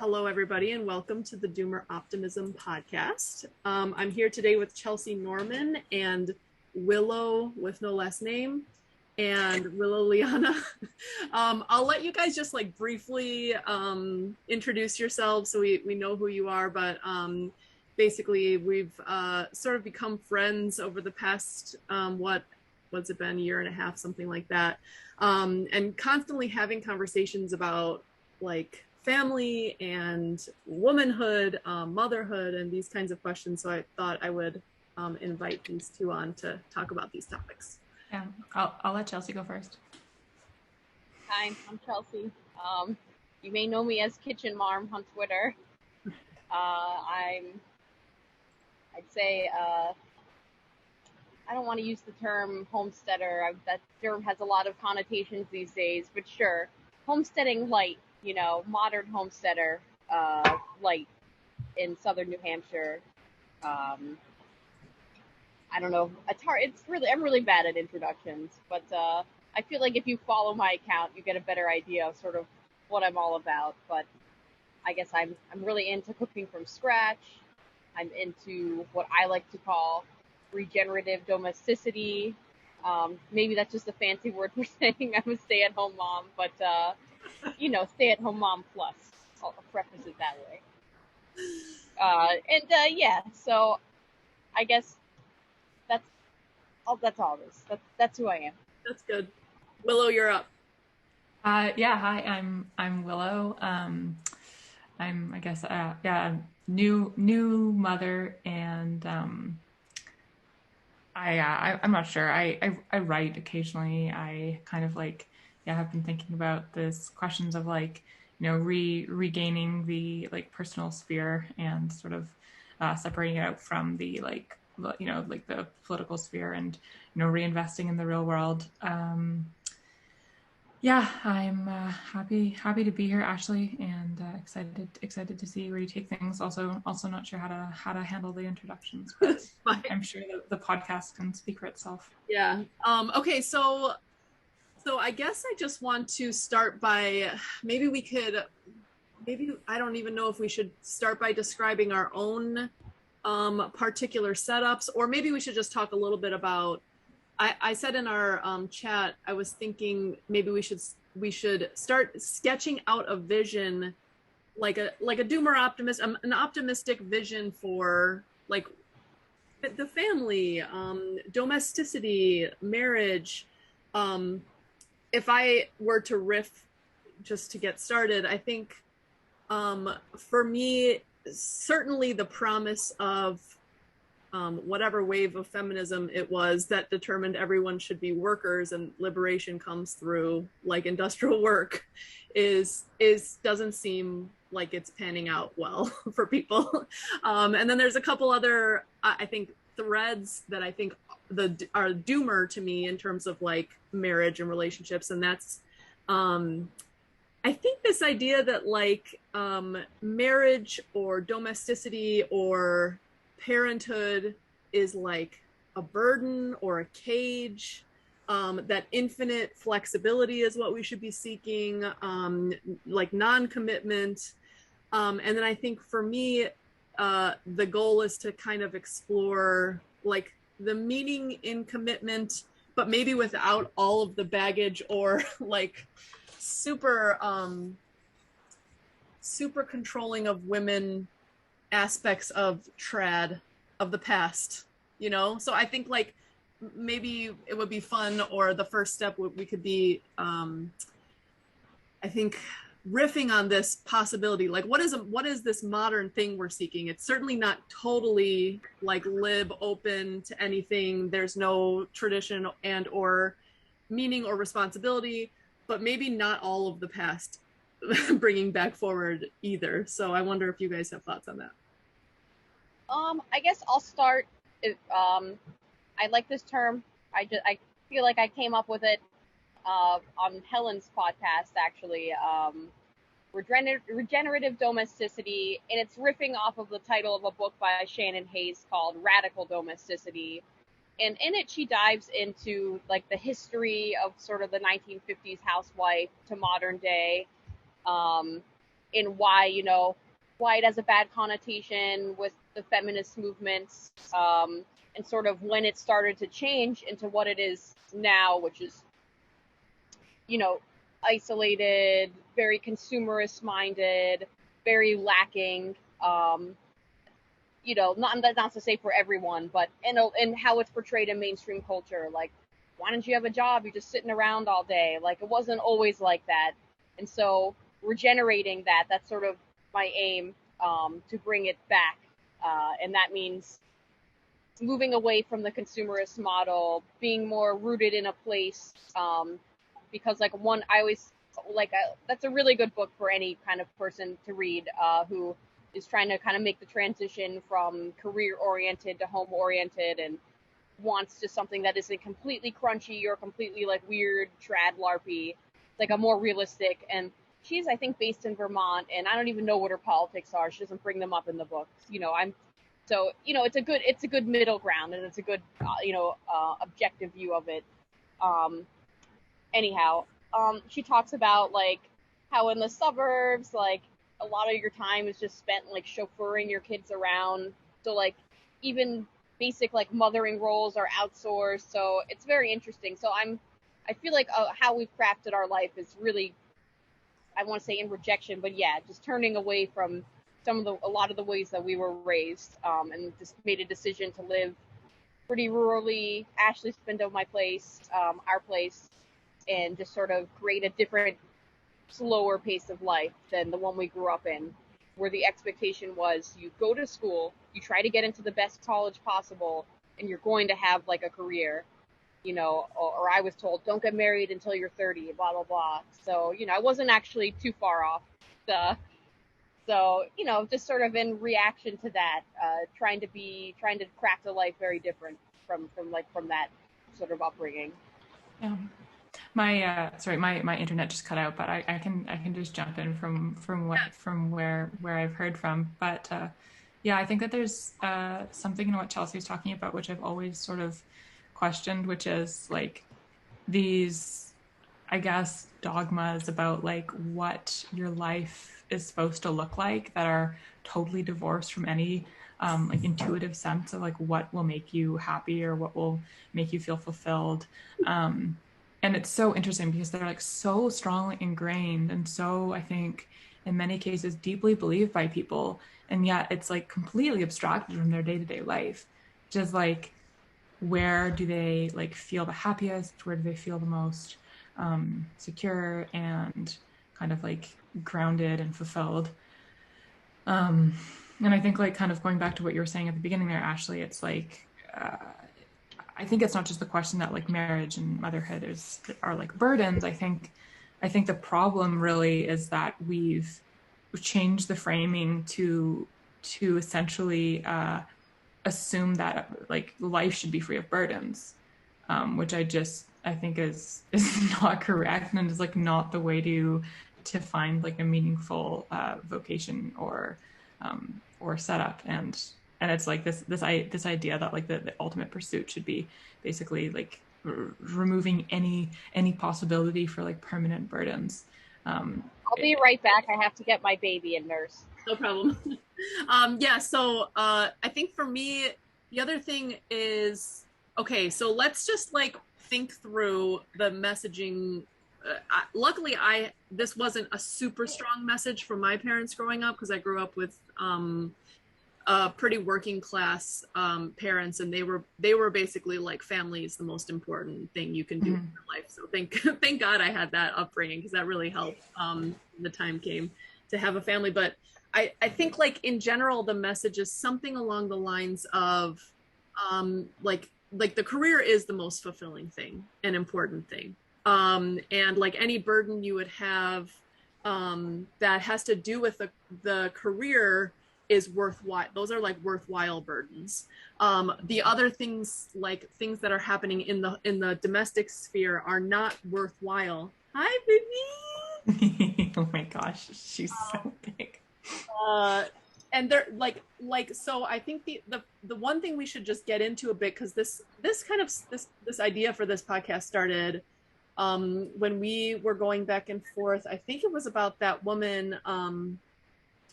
Hello, everybody, and welcome to the Doomer Optimism podcast. I'm here today with Chelsey Norman and Willow with no last name and Willow Liana. I'll let you guys just like briefly introduce yourselves so we know who you are, but basically we've sort of become friends over the past, what's it been, a year and a half, something like that, and constantly having conversations about like family and womanhood, motherhood, and these kinds of questions. So I thought I would invite these two on to talk about these topics. Yeah, I'll let Chelsey go first. Hi, I'm Chelsey. You may know me as Kitchen Marm on Twitter. I'd say, I don't want to use the term homesteader. That term has a lot of connotations these days, but sure, homesteading light. You know, modern homesteader, light in southern New Hampshire. I don't know. I'm really bad at introductions, but I feel like if you follow my account, you get a better idea of sort of what I'm all about. But I guess I'm really into cooking from scratch. I'm into what I like to call regenerative domesticity. Maybe that's just a fancy word for saying I'm a stay-at-home mom, but you know, stay-at-home mom plus. I'll preface it that way. Yeah, so I guess that's all that's who I am. That's good. Willow, you're up. Yeah, hi, I'm Willow. I'm I guess new mother, and I'm not sure. I write occasionally. I kind of like have been thinking about this questions of like, you know, regaining the like personal sphere and sort of separating it out from the like, you know, like the political sphere, and, you know, reinvesting in the real world. Yeah, I'm happy to be here, Ashley, and excited to see where you take things. Also not sure how to handle the introductions, but I'm sure that the podcast can speak for itself. Yeah. Okay. So I guess I just want to start by maybe I don't even know if we should start by describing our own particular setups, or maybe we should just talk a little bit about. I said in our chat, I was thinking maybe we should start sketching out a vision, like a doomer optimist, an optimistic vision for like the family, domesticity, marriage. If I were to riff just to get started, I think for me, certainly the promise of whatever wave of feminism it was that determined everyone should be workers and liberation comes through like industrial work doesn't seem like it's panning out well for people. And then there's a couple other, I think, threads that I think are doomer to me in terms of like marriage and relationships. And that's, I think this idea that like marriage or domesticity or parenthood is like a burden or a cage, that infinite flexibility is what we should be seeking, like non-commitment. And then I think for me, the goal is to kind of explore like the meaning in commitment, but maybe without all of the baggage or like super controlling of women aspects of trad of the past, you know? So I think like maybe it would be fun, or the first step we could be, I think, riffing on this possibility, like what is this modern thing we're seeking? It's certainly not totally like lib open to anything. There's no tradition and or meaning or responsibility, but maybe not all of the past bringing back forward either. So I wonder if you guys have thoughts on that. I guess I'll start. I like this term. I feel like I came up with it on Helen's podcast, actually. Regenerative Domesticity, and it's riffing off of the title of a book by Shannon Hayes called Radical Domesticity. And in it, she dives into like the history of sort of the 1950s housewife to modern day. in why, you know, why it has a bad connotation with the feminist movements, and sort of when it started to change into what it is now, which is, you know, isolated, very consumerist minded, very lacking. You know, not to say for everyone, but in how it's portrayed in mainstream culture. Like, why don't you have a job? You're just sitting around all day. Like, it wasn't always like that. And so regenerating that's sort of my aim, to bring it back. And that means moving away from the consumerist model, being more rooted in a place, because like I always like that's a really good book for any kind of person to read, who is trying to kind of make the transition from career oriented to home oriented and wants just something that isn't completely crunchy or completely like weird trad larpy, like a more realistic. And she's, I think, based in Vermont, and I don't even know what her politics are. She doesn't bring them up in the book. You know, so, you know, it's a good middle ground, and it's a good, objective view of it. Anyhow, she talks about like how in the suburbs, like a lot of your time is just spent like chauffeuring your kids around. So like even basic like mothering roles are outsourced. So it's very interesting. So I feel like how we've crafted our life is really, I want to say in rejection, but yeah, just turning away from a lot of the ways that we were raised, and just made a decision to live pretty rurally. Ashley's been to my place, our place, and just sort of create a different, slower pace of life than the one we grew up in, where the expectation was you go to school, you try to get into the best college possible, and you're going to have like a career, you know, or I was told, don't get married until you're 30, blah, blah, blah. So, you know, I wasn't actually too far off. So, you know, just sort of in reaction to that, trying to craft a life very different from that sort of upbringing. Yeah. My internet just cut out, but I can just jump in from where I've heard from. But yeah, I think that there's something in what Chelsey was talking about, which I've always sort of questioned, which is like these, I guess, dogmas about like what your life is supposed to look like that are totally divorced from any like intuitive sense of like what will make you happy or what will make you feel fulfilled. And it's so interesting because they're like so strongly ingrained and so, I think, in many cases, deeply believed by people. And yet it's like completely abstracted from their day-to-day life. Just like, where do they like feel the happiest? Where do they feel the most secure and kind of like grounded and fulfilled? And I think like kind of going back to what you were saying at the beginning there, Ashley, it's like, I think it's not just the question that like marriage and motherhood are like burdens. I think the problem really is that we've changed the framing to essentially assume that like life should be free of burdens, which I think is not correct and is like not the way to find like a meaningful vocation or setup. And it's like this idea that like the ultimate pursuit should be basically like removing any possibility for like permanent burdens. I'll be right back. I have to get my baby and nurse. No problem. Yeah, so I think for me, the other thing is, okay, so let's just like think through the messaging. Luckily, this wasn't a super strong message from my parents growing up, because I grew up with pretty working class parents, and they were basically like, family is the most important thing you can do in your life. So thank God I had that upbringing, because that really helped the time came to have a family. But I think like in general the message is something along the lines of like the career is the most fulfilling thing and important thing, and like any burden you would have that has to do with the career is worthwhile. Those are like worthwhile burdens. The other things, like things that are happening in the domestic sphere, are not worthwhile. Hi, baby. Oh my gosh, she's so big. And they're like so I think the one thing we should just get into a bit, because this idea for this podcast started when we were going back and forth. I think it was about that woman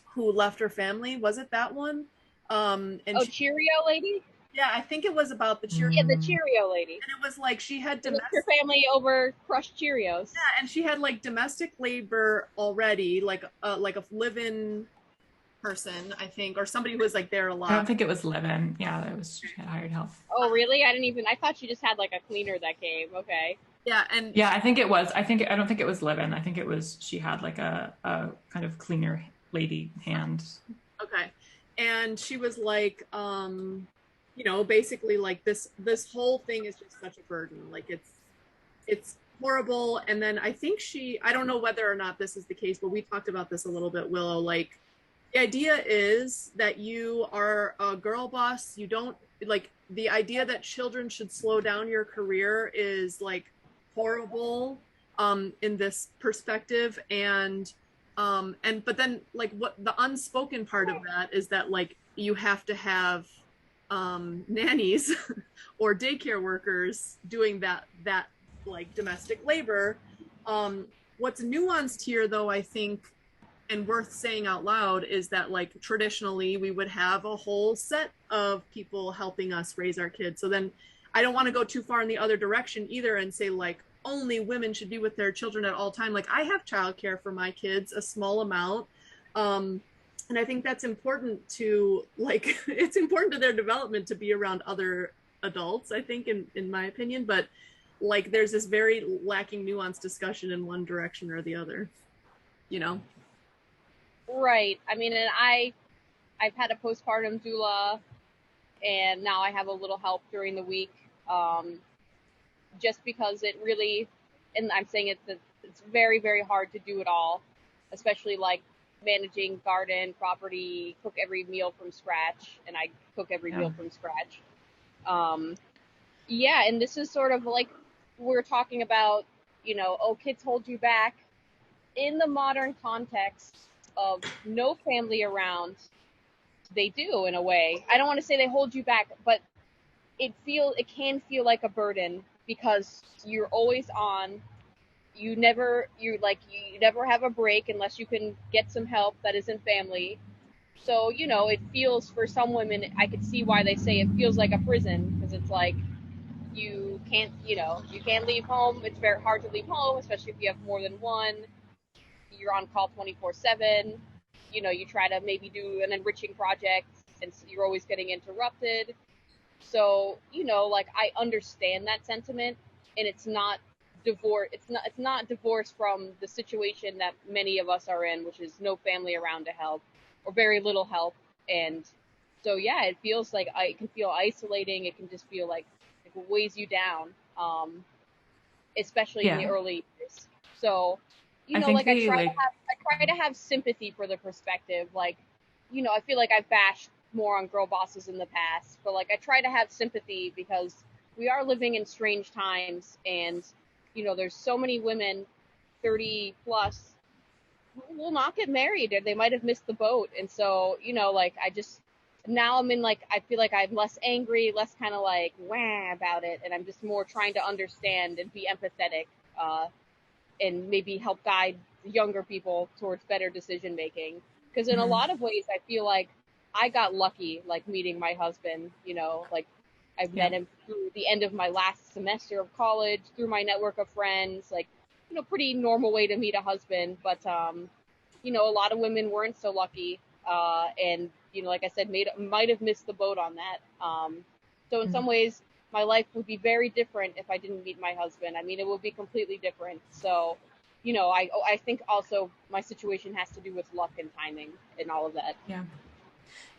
who left her family. Was it that one? And Oh, she, Cheerio lady? yeah, I think it was about the Cheerio. Yeah, the Cheerio lady. And it was like she had She left domestic, her family over crushed Cheerios. yeah, and she had like domestic labor already, like a live-in person, I think, or somebody who was like there a lot. I don't think it was live-in. Yeah, that was, she had hired help. Oh, really? I thought she just had like a cleaner that came. Okay. Yeah, and Yeah, I don't think it was live-in. I think it was, she had like a kind of cleaner lady hand. okay. And she was like, basically like this whole thing is just such a burden. Like it's horrible. And then I think I don't know whether or not this is the case, but we talked about this a little bit, Willow. Like the idea is that you are a girl boss. You don't like the idea that children should slow down your career is like horrible in this perspective. And but then like what the unspoken part of that is that like you have to have nannies or daycare workers doing that like domestic labor. What's nuanced here though, I think, and worth saying out loud, is that like traditionally we would have a whole set of people helping us raise our kids. So then I don't want to go too far in the other direction either and say like only women should be with their children at all time. Like I have childcare for my kids, a small amount. And I think that's important to like, it's important to their development to be around other adults, I think, in my opinion, but like there's this very lacking nuanced discussion in one direction or the other, you know? Right. I mean, and I've had a postpartum doula, and now I have a little help during the week, just because it really, and I'm saying it's very, very hard to do it all, especially like managing garden, property, cook every meal from scratch, and I cook every meal from scratch. Yeah, and this is sort of like we're talking about, oh, kids hold you back. In the modern context of no family around, they do in a way. I don't want to say they hold you back, but it can feel like a burden because you're always on. You never have a break unless you can get some help that isn't family. So, it feels, for some women, I could see why they say it feels like a prison, because it's like you can't leave home. It's very hard to leave home, especially if you have more than one. You're on call 24/7. You try to maybe do an enriching project and you're always getting interrupted. So, like I understand that sentiment, and it's not divorced from the situation that many of us are in, which is no family around to help or very little help. And so, yeah, it feels like it can feel isolating. It can just feel like it weighs you down, especially in the early years. So, I try to have sympathy for the perspective. Like, I feel like I've bashed more on girl bosses in the past, but like I try to have sympathy because we are living in strange times, and there's so many women 30 plus who will not get married, or they might have missed the boat. And so, like now I'm in like, I feel like I'm less angry, less kind of like wah about it, and I'm just more trying to understand and be empathetic, and maybe help guide younger people towards better decision making. Because in a lot of ways, I feel like I got lucky, like meeting my husband. Like I've met him through the end of my last semester of college, through my network of friends. Like, pretty normal way to meet a husband. But a lot of women weren't so lucky, and like I said, might have missed the boat on that. So in some ways, my life would be very different if I didn't meet my husband. I mean, it would be completely different. So, I think also my situation has to do with luck and timing and all of that. Yeah.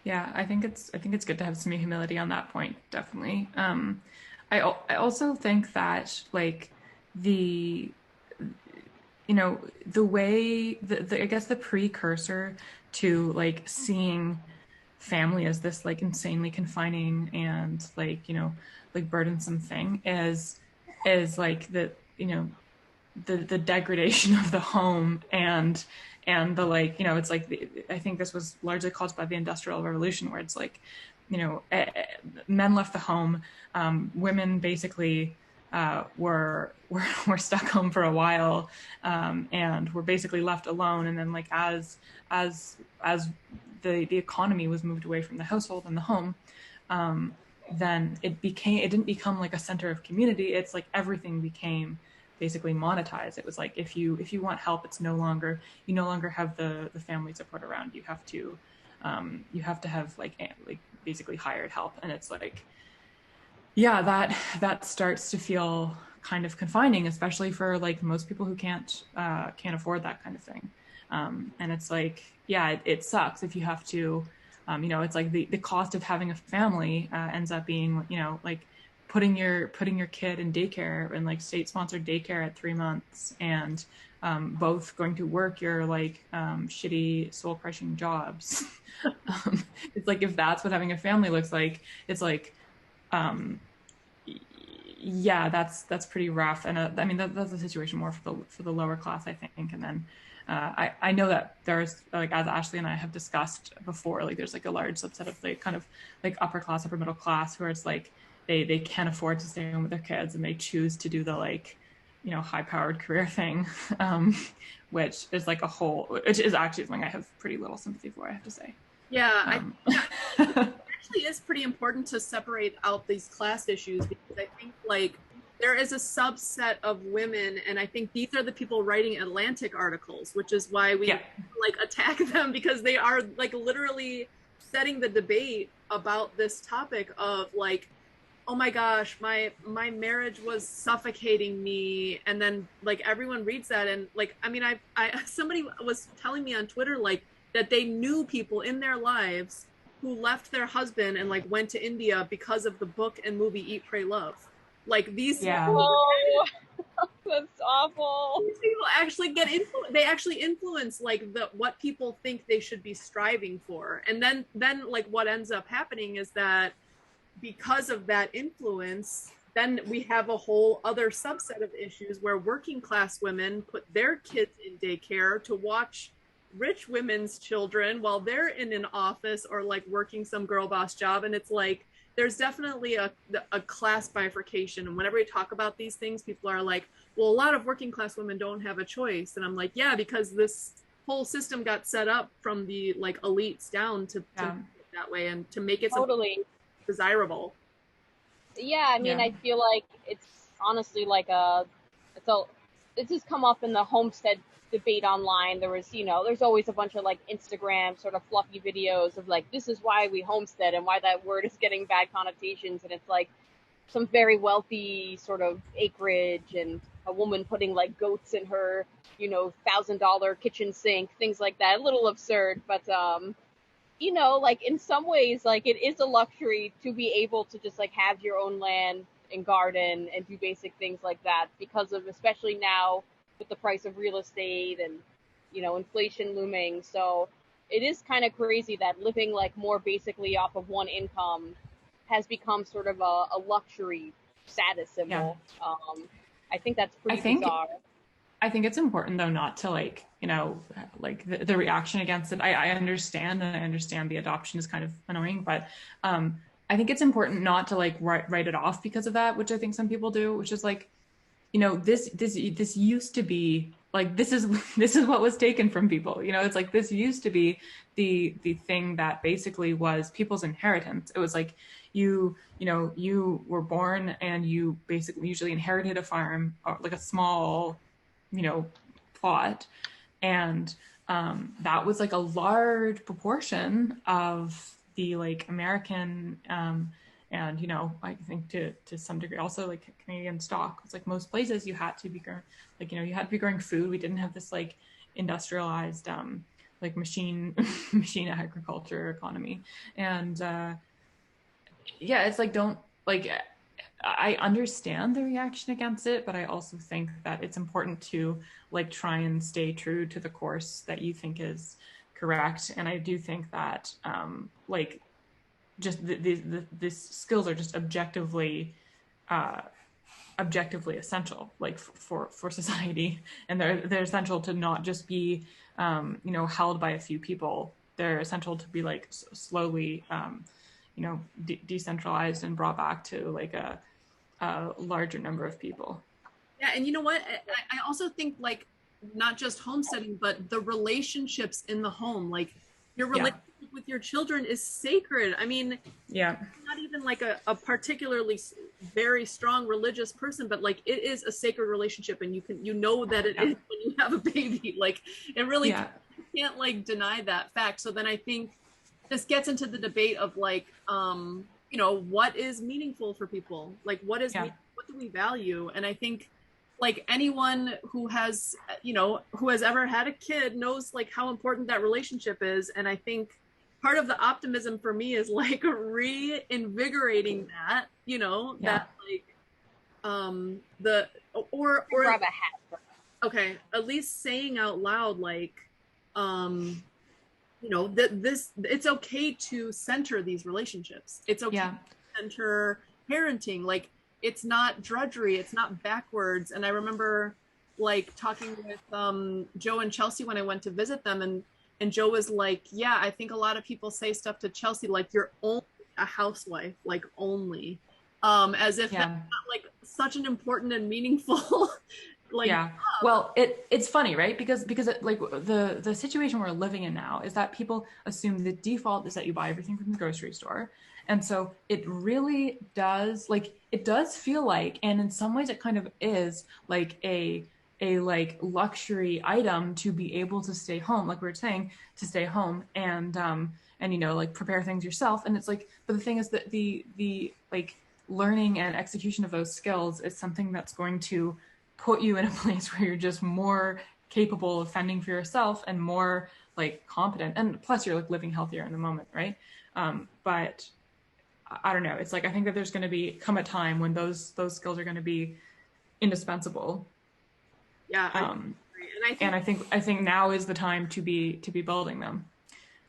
Yeah, I think it's good to have some humility on that point, definitely. I also think that like the way I guess the precursor to like seeing family as this like insanely confining and like like burdensome thing is like the degradation of the home and the like it's like I think this was largely caused by the Industrial Revolution, where it's like men left the home, women basically were stuck home for a while, and were basically left alone. And then like as the economy was moved away from the household and the home, then it didn't become like a center of community. It's like everything became basically monetized. It was like if you want help, it's no longer have the family support around. You have to have like basically hired help. And it's like, yeah, that starts to feel kind of confining, especially for like most people who can't afford that kind of thing. And it's like, yeah, it sucks if you have to, it's like the cost of having a family ends up being, like putting your kid in daycare and like state-sponsored daycare at 3 months, and both going to work your like shitty soul-crushing jobs. It's like, if that's what having a family looks like, it's like, yeah, that's pretty rough. And I mean, that's a situation more for the lower class, I think. And then I know that there's, like, as Ashley and I have discussed before, like there's like a large subset of like kind of like upper middle class who are, it's like they can't afford to stay home with their kids, and they choose to do the like, high-powered career thing, which is like which is actually something I have pretty little sympathy for, I have to say. Yeah, it actually is pretty important to separate out these class issues, because I think like there is a subset of women, and I think these are the people writing Atlantic articles, which is why we like attack them, because they are like literally setting the debate about this topic of like, oh my gosh, my marriage was suffocating me. And then like everyone reads that, and like, I mean, I somebody was telling me on Twitter like that they knew people in their lives who left their husband and like went to India because of the book and movie Eat, Pray, Love. Like these oh, that's awful. These people actually they actually influence like what people think they should be striving for. And then like what ends up happening is that because of that influence, then we have a whole other subset of issues where working class women put their kids in daycare to watch rich women's children while they're in an office or like working some girl boss job. And it's like, there's definitely a class bifurcation. And whenever we talk about these things, people are like, well, a lot of working class women don't have a choice. And I'm like, yeah, because this whole system got set up from the like elites down to make it that way, and to make it totally desirable. Yeah, I mean, I feel like it's honestly like this has come up in the homestead debate online. There was, there's always a bunch of like Instagram sort of fluffy videos of like, this is why we homestead and why that word is getting bad connotations. And it's like some very wealthy sort of acreage and a woman putting like goats in her, $1,000 kitchen sink, things like that. A little absurd, but, like in some ways, like it is a luxury to be able to just like have your own land and garden and do basic things like that, because of, especially now with the price of real estate and, inflation looming. So it is kind of crazy that living like more basically off of one income has become sort of a luxury status symbol. Yeah. I think that's pretty bizarre. I think it's important though not to like, like the reaction against it. I understand, and I understand the adoption is kind of annoying, but I think it's important not to like write it off because of that, which I think some people do, which is like, this used to be like, this is what was taken from people. It's like, this used to be the thing that basically was people's inheritance. It was like you were born and you basically usually inherited a farm, or like a small plot, and that was like a large proportion of the like American and I think to some degree also like Canadian stock. It's like most places you had to be growing, like you had to be growing food. We didn't have this like industrialized like machine agriculture economy. And yeah, it's like, don't like, I understand the reaction against it, but I also think that it's important to like try and stay true to the course that you think is correct. And I do think that like just these skills are just objectively essential, like for society, and they're essential to not just be held by a few people. They're essential to be like slowly decentralized and brought back to like a a larger number of people. Yeah, and you know what? I also think like not just homesteading, but the relationships in the home, like your relationship with your children is sacred. I mean, yeah, not even like a particularly very strong religious person, but like it is a sacred relationship, and you know that it is when you have a baby. Like it really you can't like deny that fact. So then I think this gets into the debate of like you know, what is meaningful for people, like what do we value. And I think like anyone who has, you know, who has ever had a kid knows like how important that relationship is. And I think part of the optimism for me is like reinvigorating that, you know, that like the or grab a hat. Okay, at least saying out loud like you know, that this, it's okay to center these relationships. It's okay to center parenting. Like it's not drudgery, it's not backwards. And I remember like talking with Joe and Chelsey when I went to visit them, and Joe was like, yeah, I think a lot of people say stuff to Chelsey like you're only a housewife, like only as if that's not like such an important and meaningful like well, it's funny, right? Because like the situation we're living in now is that people assume the default is that you buy everything from the grocery store. And so it really does, like, it does feel like, and in some ways it kind of is like a like luxury item to be able to stay home, like we were saying, to stay home and you know, like prepare things yourself. And it's like, but the thing is that the like learning and execution of those skills is something that's going to put you in a place where you're just more capable of fending for yourself and more like competent, and plus you're like living healthier in the moment, right? But I don't know, it's like I think that there's going to come a time when those skills are going to be indispensable. And I think now is the time to be building them.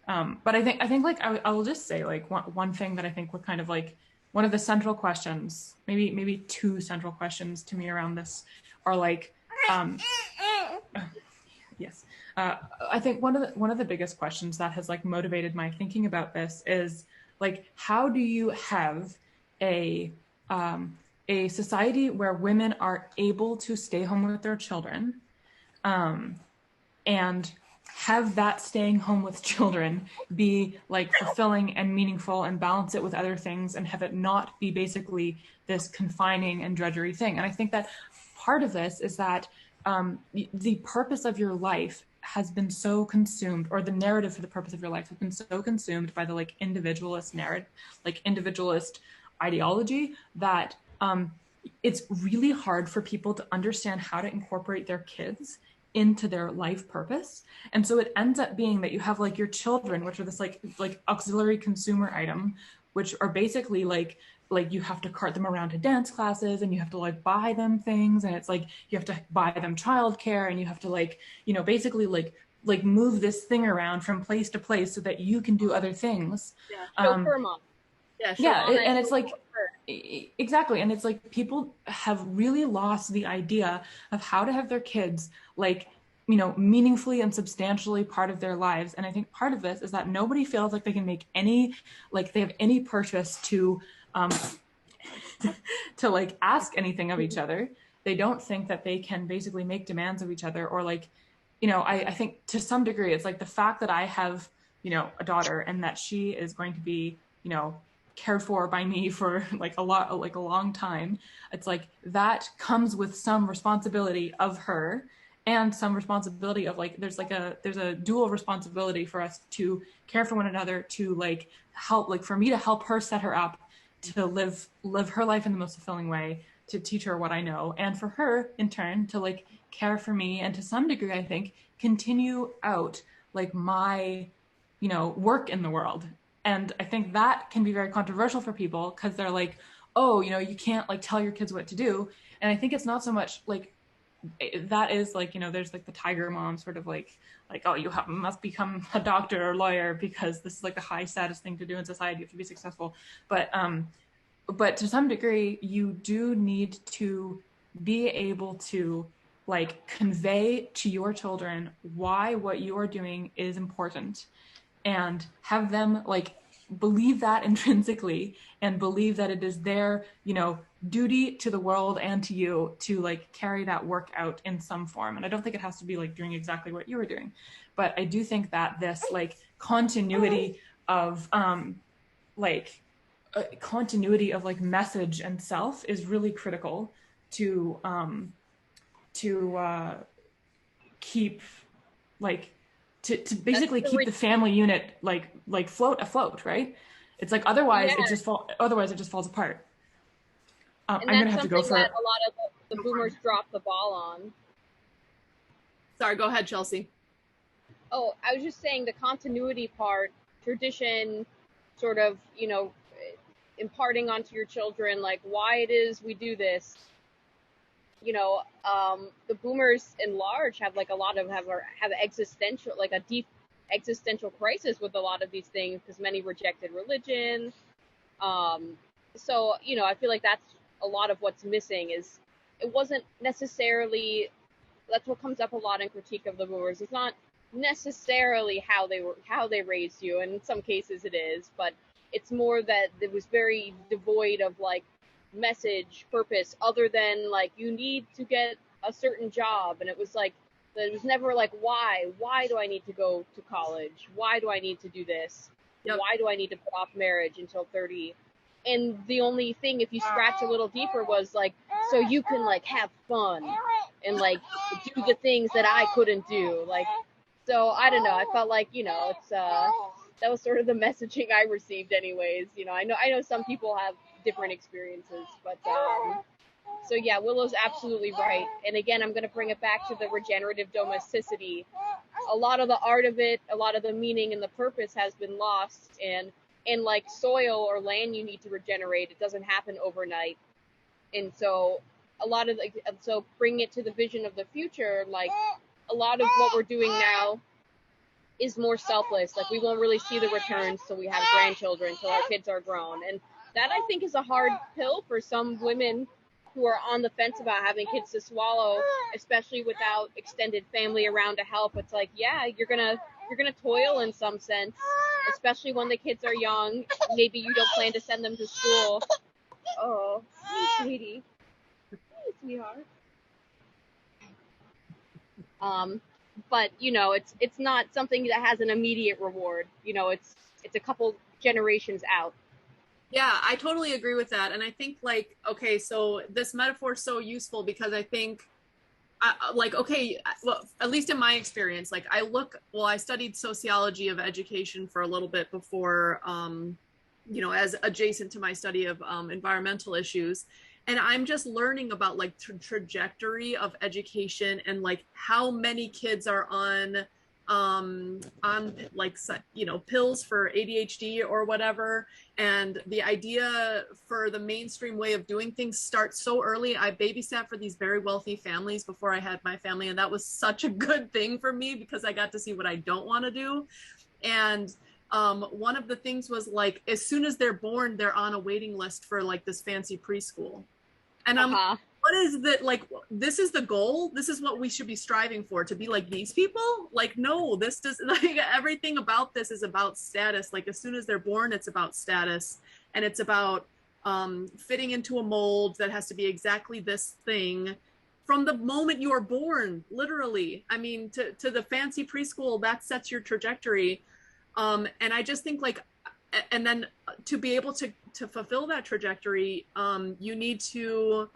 But I think like I will just say like one thing that I think we're kind of like one of the central questions, maybe two central questions to me around this are like, yes. I think one of the biggest questions that has like motivated my thinking about this is like, how do you have a society where women are able to stay home with their children, and have that staying home with children be like fulfilling and meaningful and balance it with other things, and have it not be basically this confining and drudgery thing. And I think that part of this is that the purpose of your life has been so consumed, or the narrative for the purpose of your life has been so consumed by the like individualist narrative, like individualist ideology, that it's really hard for people to understand how to incorporate their kids into their life purpose. And so it ends up being that you have like your children, which are this like auxiliary consumer item, which are basically like you have to cart them around to dance classes, and you have to like buy them things, and it's like you have to buy them childcare, and you have to like, you know, basically like move this thing around from place to place so that you can do other things. Chauffeur mom. And it's like exactly, and it's like people have really lost the idea of how to have their kids like, you know, meaningfully and substantially part of their lives. And I think part of this is that nobody feels like they can make any, like they have any purchase to to like ask anything of each other. They don't think that they can basically make demands of each other, or like, you know, I think to some degree it's like the fact that I have, you know, a daughter, and that she is going to be, you know, cared for by me for like a long time. It's like that comes with some responsibility of her, and some responsibility of like, there's a dual responsibility for us to care for one another, to like help, like for me to help her set her up to live her life in the most fulfilling way, to teach her what I know, and for her in turn to like care for me, and to some degree I think continue out like my, you know, work in the world. And I think that can be very controversial for people, because they're like, oh, you know, you can't like tell your kids what to do. And I think it's not so much like that is like, you know, there's like the tiger mom sort of like, oh, must become a doctor or lawyer because this is like a high status thing to do in society. You have to be successful. But to some degree, you do need to be able to like convey to your children why what you are doing is important, and have them like believe that intrinsically, and believe that it is their, you know, duty to the world and to you to like carry that work out in some form. And I don't think it has to be like doing exactly what you were doing, but I do think that this like continuity of continuity of like message and self is really critical to keep like to basically keep the family unit like afloat, right? It's like otherwise it just falls apart. And I'm gonna have to go for that a lot of the boomers drop the ball on. Sorry, go ahead, Chelsey. Oh, I was just saying the continuity part, tradition, sort of, you know, imparting onto your children like why it is we do this. You know, the boomers in large have like a lot of have existential, like a deep existential crisis with a lot of these things because many rejected religion. So, you know, I feel like that's a lot of what's missing is it wasn't necessarily, that's what comes up a lot in critique of the boomers. It's not necessarily how they raised you, and in some cases it is, but it's more that it was very devoid of like message, purpose, other than like you need to get a certain job. And it was like, it was never like why do I need to go to college, why do I need to do this, why do I need to put off marriage until 30. And the only thing, if you scratch a little deeper, was like, so you can like have fun and like do the things that I couldn't do. Like, so I don't know. I felt like, you know, it's that was sort of the messaging I received, anyways. You know, I know some people have different experiences, but so yeah, Willow's absolutely right. And again, I'm going to bring it back to the regenerative domesticity. A lot of the art of it, a lot of the meaning and the purpose has been lost, and like soil or land you need to regenerate, it doesn't happen overnight. And so a lot of so bring it to the vision of the future, like a lot of what we're doing now is more selfless. Like we won't really see the returns till we have grandchildren, till our kids are grown. And that I think is a hard pill for some women who are on the fence about having kids to swallow, especially without extended family around to help. It's like, yeah, you're gonna toil in some sense, especially when the kids are young. Maybe you don't plan to send them to school. Oh, hey, sweetie. Hey, sweetheart. But you know, it's not something that has an immediate reward. You know, it's a couple generations out. Yeah, I totally agree with that. And I think like, okay, so this metaphor is so useful because I think like, okay, well, at least in my experience, like I studied sociology of education for a little bit before, you know, as adjacent to my study of environmental issues. And I'm just learning about like trajectory of education and like how many kids are on like, you know, pills for ADHD or whatever. And the idea for the mainstream way of doing things starts so early. I babysat for these very wealthy families before I had my family. And that was such a good thing for me because I got to see what I don't want to do. And one of the things was like, as soon as they're born, they're on a waiting list for like this fancy preschool. And I'm what is that? Like, this is the goal. This is what we should be striving for, to be like these people. Like, no, this does like everything about this is about status. Like as soon as they're born, it's about status, and it's about fitting into a mold that has to be exactly this thing from the moment you are born, literally. I mean, to the fancy preschool, that sets your trajectory. And I just think like, and then to be able to fulfill that trajectory, you need to,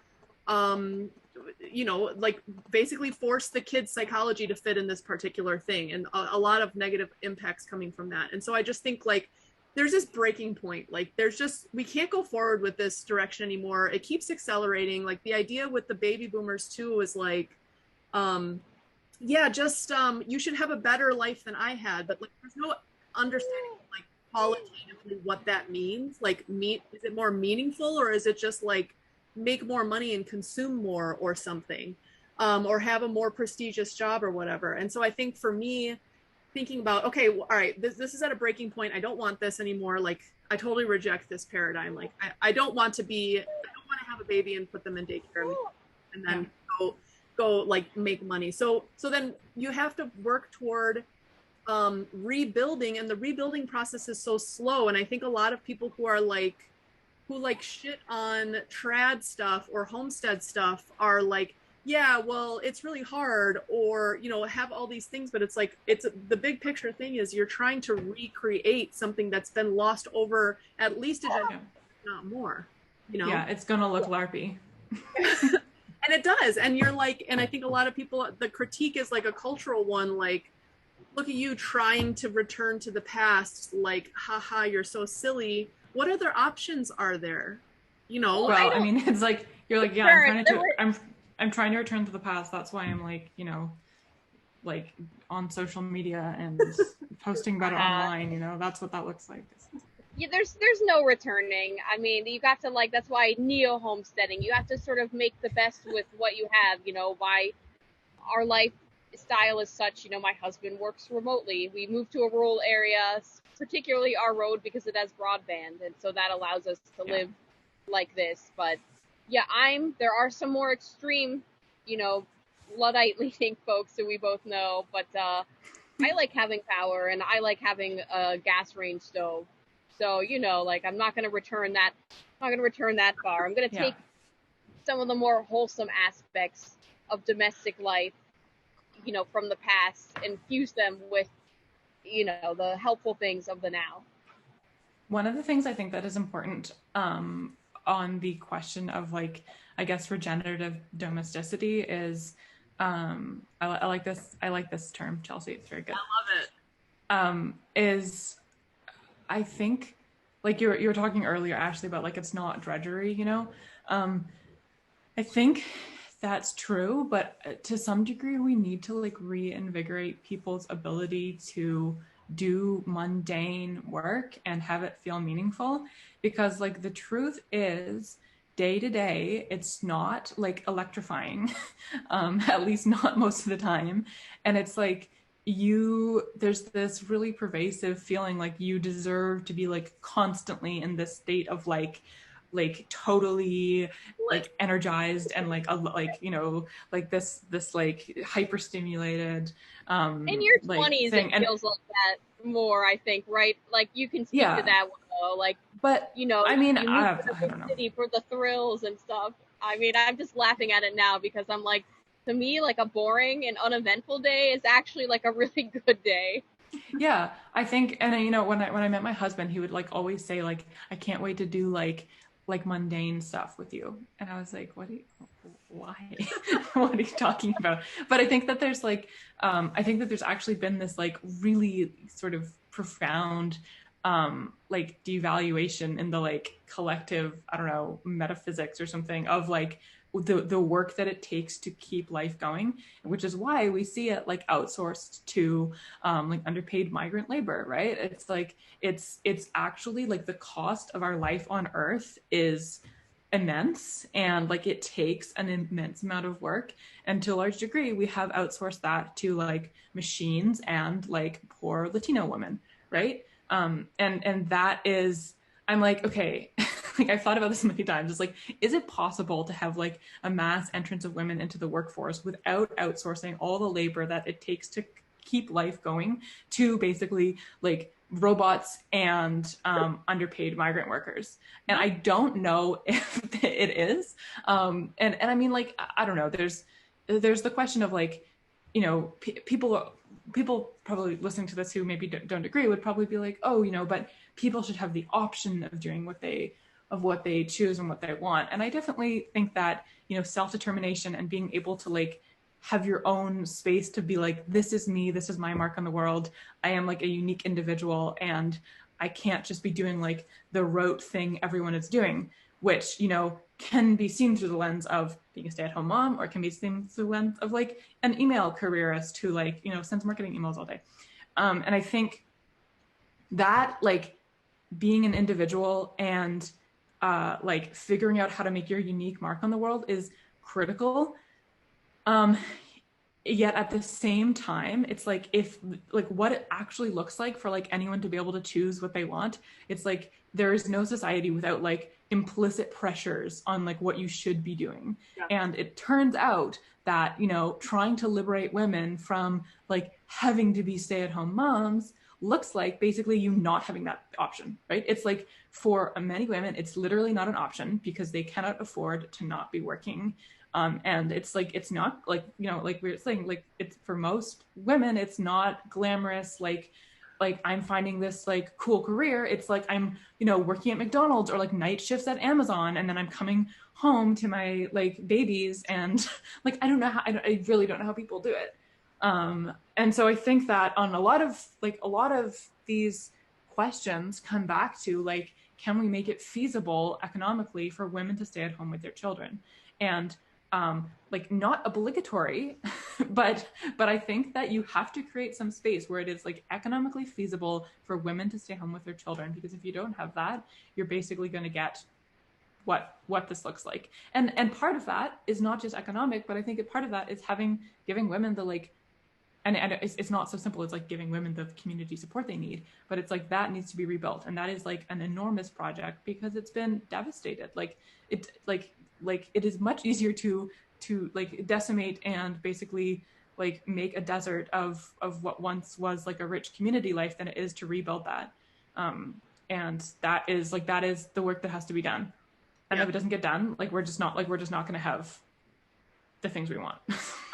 you know, like basically force the kid's psychology to fit in this particular thing, and a lot of negative impacts coming from that. And so I just think like there's this breaking point. Like there's just, we can't go forward with this direction anymore. It keeps accelerating. Like the idea with the baby boomers too is like, yeah, just you should have a better life than I had, but like there's no understanding like qualitatively what that means. Like is it more meaningful, or is it just like make more money and consume more or something, or have a more prestigious job or whatever. And so I think for me, thinking about, okay, well, all right, this is at a breaking point. I don't want this anymore. Like I totally reject this paradigm. Like I don't want to have a baby and put them in daycare and then go like make money. So then you have to work toward rebuilding, and the rebuilding process is so slow. And I think a lot of people who are like who like shit on trad stuff or homestead stuff are like, yeah, well, it's really hard, or, you know, have all these things, but it's like, it's the big picture thing is you're trying to recreate something that's been lost over at least a generation, not more, you know? Yeah, it's gonna look LARPy. And it does. And you're like, and I think a lot of people, the critique is like a cultural one, like, look at you trying to return to the past, like, haha, you're so silly. What other options are there? You know? Well, I mean, it's like, you're like, yeah, I'm trying to return to the past. That's why I'm like, you know, like on social media and posting about it online, you know, that's what that looks like. Yeah, there's no returning. I mean, you got to like, that's why neo homesteading, you have to sort of make the best with what you have, you know, why our lifestyle is such, you know, my husband works remotely. We moved to a rural area, particularly our road, because it has broadband, and so that allows us to live like this. But yeah, there are some more extreme, you know, Luddite leaning folks who we both know, but I like having power, and I like having a gas range stove. So, you know, like, I'm not going to return that far. I'm going to take some of the more wholesome aspects of domestic life, you know, from the past, and fuse them with, you know, the helpful things of the now. One of the things I think that is important on the question of, like, I guess, regenerative domesticity is, I like this term, Chelsey. It's very good. I love it. Is, I think, like you were talking earlier, Ashley, about like, it's not drudgery, you know? I think that's true, but to some degree we need to like reinvigorate people's ability to do mundane work and have it feel meaningful, because like the truth is, day to day, it's not like electrifying, at least not most of the time. And it's like, there's this really pervasive feeling like you deserve to be like constantly in this state of like totally like energized and like you know, like this like hyper stimulated in your 20s like it feels like that more, I think, right? Like, you can speak to that one though, like, but you know, I mean, you move to the city for the thrills and stuff. I mean, I'm just laughing at it now because I'm like, to me, like, a boring and uneventful day is actually like a really good day. Yeah, I think, and you know, when I met my husband, he would like always say like, I can't wait to do like mundane stuff with you. And I was like, why? What are you talking about? But I think that there's like, I think that there's actually been this like really sort of profound like devaluation in the like collective, I don't know, metaphysics or something of like the work that it takes to keep life going, which is why we see it like outsourced to like underpaid migrant labor, right? It's like, it's actually like the cost of our life on Earth is immense, and like it takes an immense amount of work, and to a large degree we have outsourced that to like machines and like poor Latino women, right? And that is, I'm like, okay, like I've thought about this many times. It's like, is it possible to have like a mass entrance of women into the workforce without outsourcing all the labor that it takes to keep life going to basically like robots and underpaid migrant workers? And I don't know if it is. And I mean, like, I don't know. There's the question of like, you know, people probably listening to this who maybe don't agree would probably be like, oh, you know, but people should have the option of doing what they choose and what they want. And I definitely think that, you know, self-determination and being able to like have your own space to be like, this is me, this is my mark on the world, I am like a unique individual, and I can't just be doing like the rote thing everyone is doing, which, you know, can be seen through the lens of being a stay-at-home mom, or it can be seen through the lens of like an email careerist who like, you know, sends marketing emails all day. And I think that like being an individual and like figuring out how to make your unique mark on the world is critical. Yet at the same time, it's like, if like what it actually looks like for like anyone to be able to choose what they want, it's like there is no society without like implicit pressures on like what you should be doing. Yeah. And it turns out that, you know, trying to liberate women from like having to be stay-at-home moms looks like basically you not having that option, right? It's like for many women, it's literally not an option because they cannot afford to not be working. And it's like, it's not like, you know, like we were saying, like it's for most women, it's not glamorous, like I'm finding this like cool career. It's like I'm, you know, working at McDonald's or like night shifts at Amazon, and then I'm coming home to my like babies, and like I don't know how, I really don't know how people do it. And so I think that on a lot of these questions come back to like, can we make it feasible economically for women to stay at home with their children? And like not obligatory, but I think that you have to create some space where it is like economically feasible for women to stay home with their children, because if you don't have that, you're basically going to get what this looks like. And part of that is not just economic, but I think part of that is giving women the like, and it's not so simple as like giving women the community support they need, but it's like that needs to be rebuilt, and that is like an enormous project because it's been devastated. Like it it is much easier to like decimate and basically like make a desert of what once was like a rich community life than it is to rebuild that. And that is the work that has to be done. And if it doesn't get done, like we're just not going to have the things we want.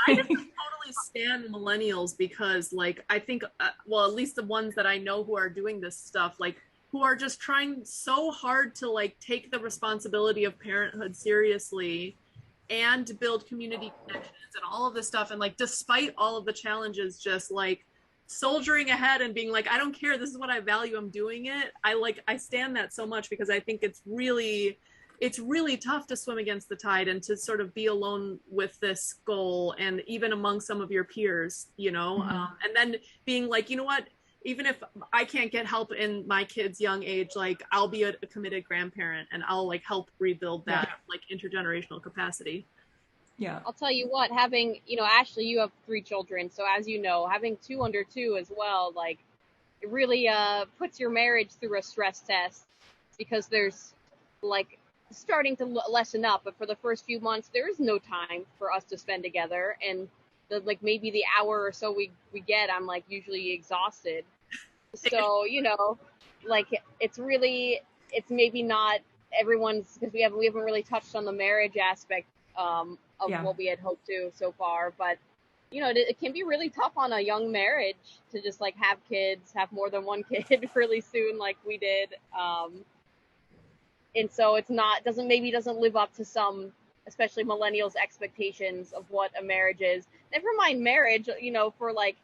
I just totally stand millennials because like I think well, at least the ones that I know who are doing this stuff, like who are just trying so hard to like take the responsibility of parenthood seriously and to build community connections and all of this stuff, and like despite all of the challenges, just like soldiering ahead and being like, I don't care, this is what I value, I'm doing it. I stand that so much because I think it's really tough to swim against the tide and to sort of be alone with this goal, and even among some of your peers, you know. Mm-hmm. And then being like, you know what, even if I can't get help in my kid's young age, like I'll be a committed grandparent and I'll like help rebuild that like intergenerational capacity. Yeah. I'll tell you what, having, you know, Ashley, you have 3 children, so as you know, having 2 under 2 as well, like it really puts your marriage through a stress test, because there's like starting to lessen up, but for the first few months there is no time for us to spend together, and like maybe the hour or so we get, I'm like usually exhausted. So, you know, like it's maybe not everyone's, because we haven't really touched on the marriage aspect of what we had hoped to so far, but you know, it can be really tough on a young marriage to just like have kids, have more than one kid really soon like we did. And so it's doesn't live up to some, especially millennials' expectations of what a marriage is. Never mind marriage, you know, for like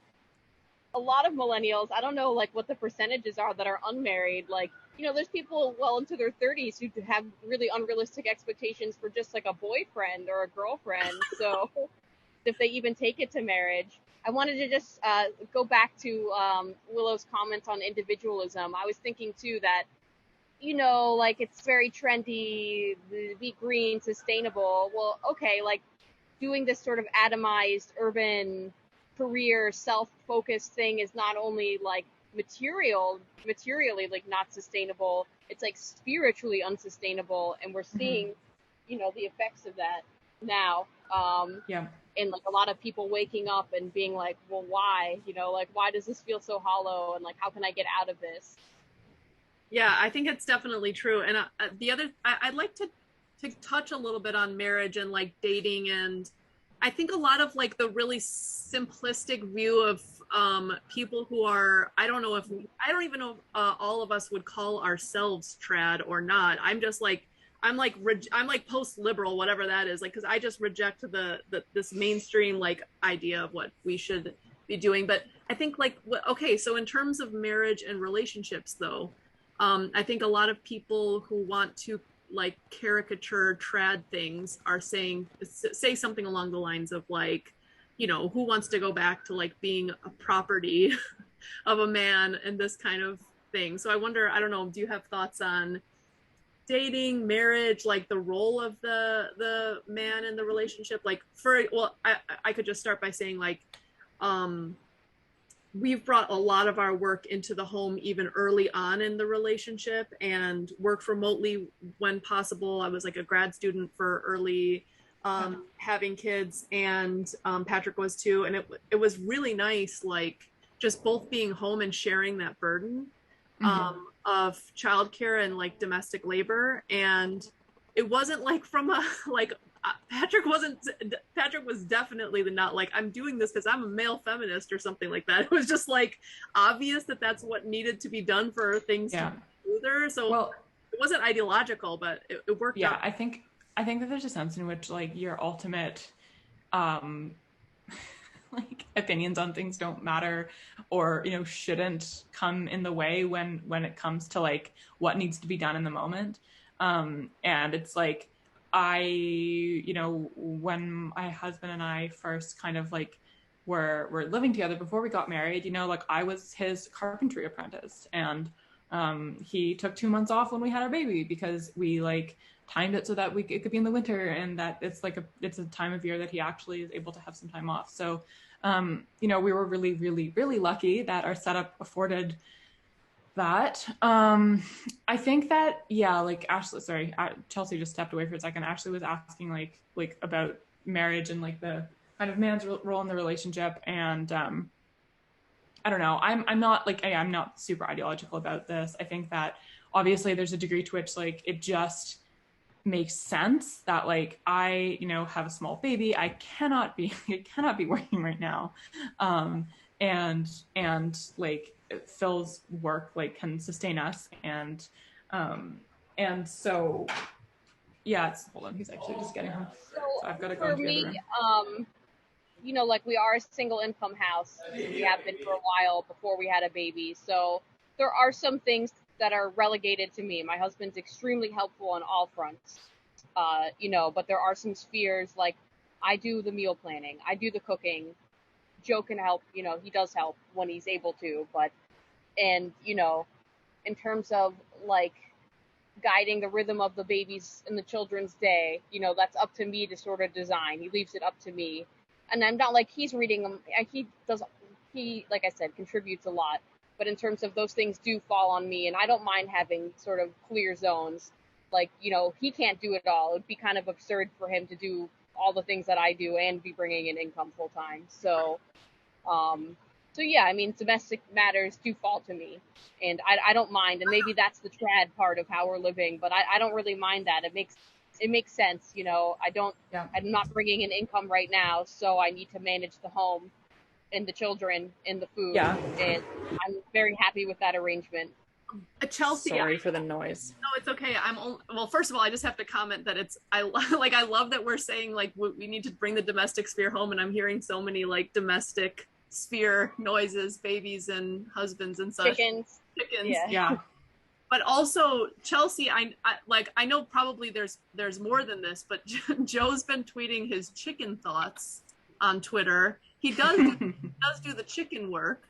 a lot of millennials, I don't know like what the percentages are that are unmarried. Like, you know, there's people well into their 30s who have really unrealistic expectations for just like a boyfriend or a girlfriend. So if they even take it to marriage. I wanted to just go back to Willow's comments on individualism. I was thinking too that, you know, like it's very trendy, be green, sustainable. Well, okay, like doing this sort of atomized urban career self-focused thing is not only like materially like not sustainable, it's like spiritually unsustainable, and we're seeing, you know, the effects of that now. And like a lot of people waking up and being like, well, why, you know, like why does this feel so hollow, and like how can I get out of this? Yeah, I think it's definitely true. And I'd like to touch a little bit on marriage and like dating, and I think a lot of like the really simplistic view of people who are, I don't even know if all of us would call ourselves trad or not. I'm just like, I'm like post-liberal, whatever that is, like, because I just reject this mainstream like idea of what we should be doing. But I think like, okay, so in terms of marriage and relationships though, I think a lot of people who want to like caricature trad things are say something along the lines of like, you know, who wants to go back to like being a property of a man and this kind of thing. So I wonder, I don't know, do you have thoughts on dating, marriage, like the role of the man in the relationship? Like I could just start by saying like, we've brought a lot of our work into the home even early on in the relationship, and worked remotely when possible. I was like a grad student for early having kids, and Patrick was too, and it was really nice, like just both being home and sharing that burden of childcare and like domestic labor. And it wasn't like from a like Patrick was definitely the not like I'm doing this because I'm a male feminist or something like that. It was just like obvious that that's what needed to be done for things to be smoother. So well, it wasn't ideological, but it worked out. I think that there's a sense in which like your ultimate like opinions on things don't matter, or shouldn't come in the way when it comes to like what needs to be done in the moment. And it's like when my husband and I first kind of like were living together before we got married, like I was his carpentry apprentice, and he took 2 months off when we had our baby because we like timed it so that it could be in the winter, and that it's a time of year that he actually is able to have some time off. So we were really, really, really lucky that our setup afforded that. I think that, like Ashley, sorry, Chelsey just stepped away for a second. Ashley was asking like about marriage and like the kind of man's role in the relationship. And I don't know, I'm not super ideological about this. I think that obviously there's a degree to which like it just makes sense that like I have a small baby. I cannot be working right now. And like Phil's work like can sustain us, and so hold on, he's actually just getting home. So I've got to go into the other room. Like we are a single income house. We have been for a while before we had a baby. So there are some things that are relegated to me. My husband's extremely helpful on all fronts. But there are some spheres, like I do the meal planning, I do the cooking. Joe can help, he does help when he's able to, in terms of like guiding the rhythm of the babies and the children's day, that's up to me to sort of design. He leaves it up to me. And I'm not like he's reading them. He, like I said, contributes a lot. But in terms of those things do fall on me, and I don't mind having sort of clear zones. Like, he can't do it all. It would be kind of absurd for him to do all the things that I do and be bringing in income full time. So yeah, I mean, domestic matters do fall to me, and I don't mind. And maybe that's the trad part of how we're living, but I don't really mind that. It makes sense. I'm not bringing in income right now, so I need to manage the home and the children and the food. Yeah. And I'm very happy with that arrangement. Chelsey, sorry for the noise. No, it's okay. Well, first of all, I just have to comment that I love that we're saying like we need to bring the domestic sphere home, and I'm hearing so many like domestic sphere noises, babies and husbands and such. Chickens. Yeah. But also, Chelsey, I know probably there's more than this, but Joe's been tweeting his chicken thoughts on Twitter. He does do the chicken work.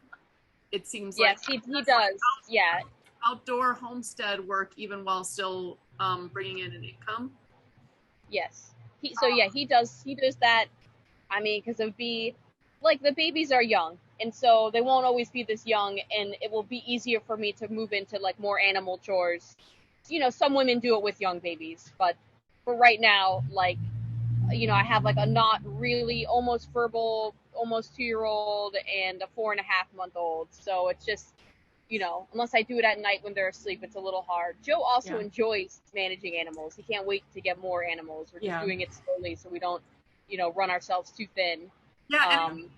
It seems like. Yes, he does. Yeah. Outdoor homestead work, even while still bringing in an income. Yes. He does that. I mean, because the babies are young, and so they won't always be this young, and it will be easier for me to move into like more animal chores. Some women do it with young babies, but for right now, like, I have like a not really almost verbal, almost 2-year-old and a 4.5-month-old. So it's just, unless I do it at night when they're asleep, it's a little hard. Joe also enjoys managing animals. He can't wait to get more animals. We're just doing it slowly so we don't, run ourselves too thin. Yeah, and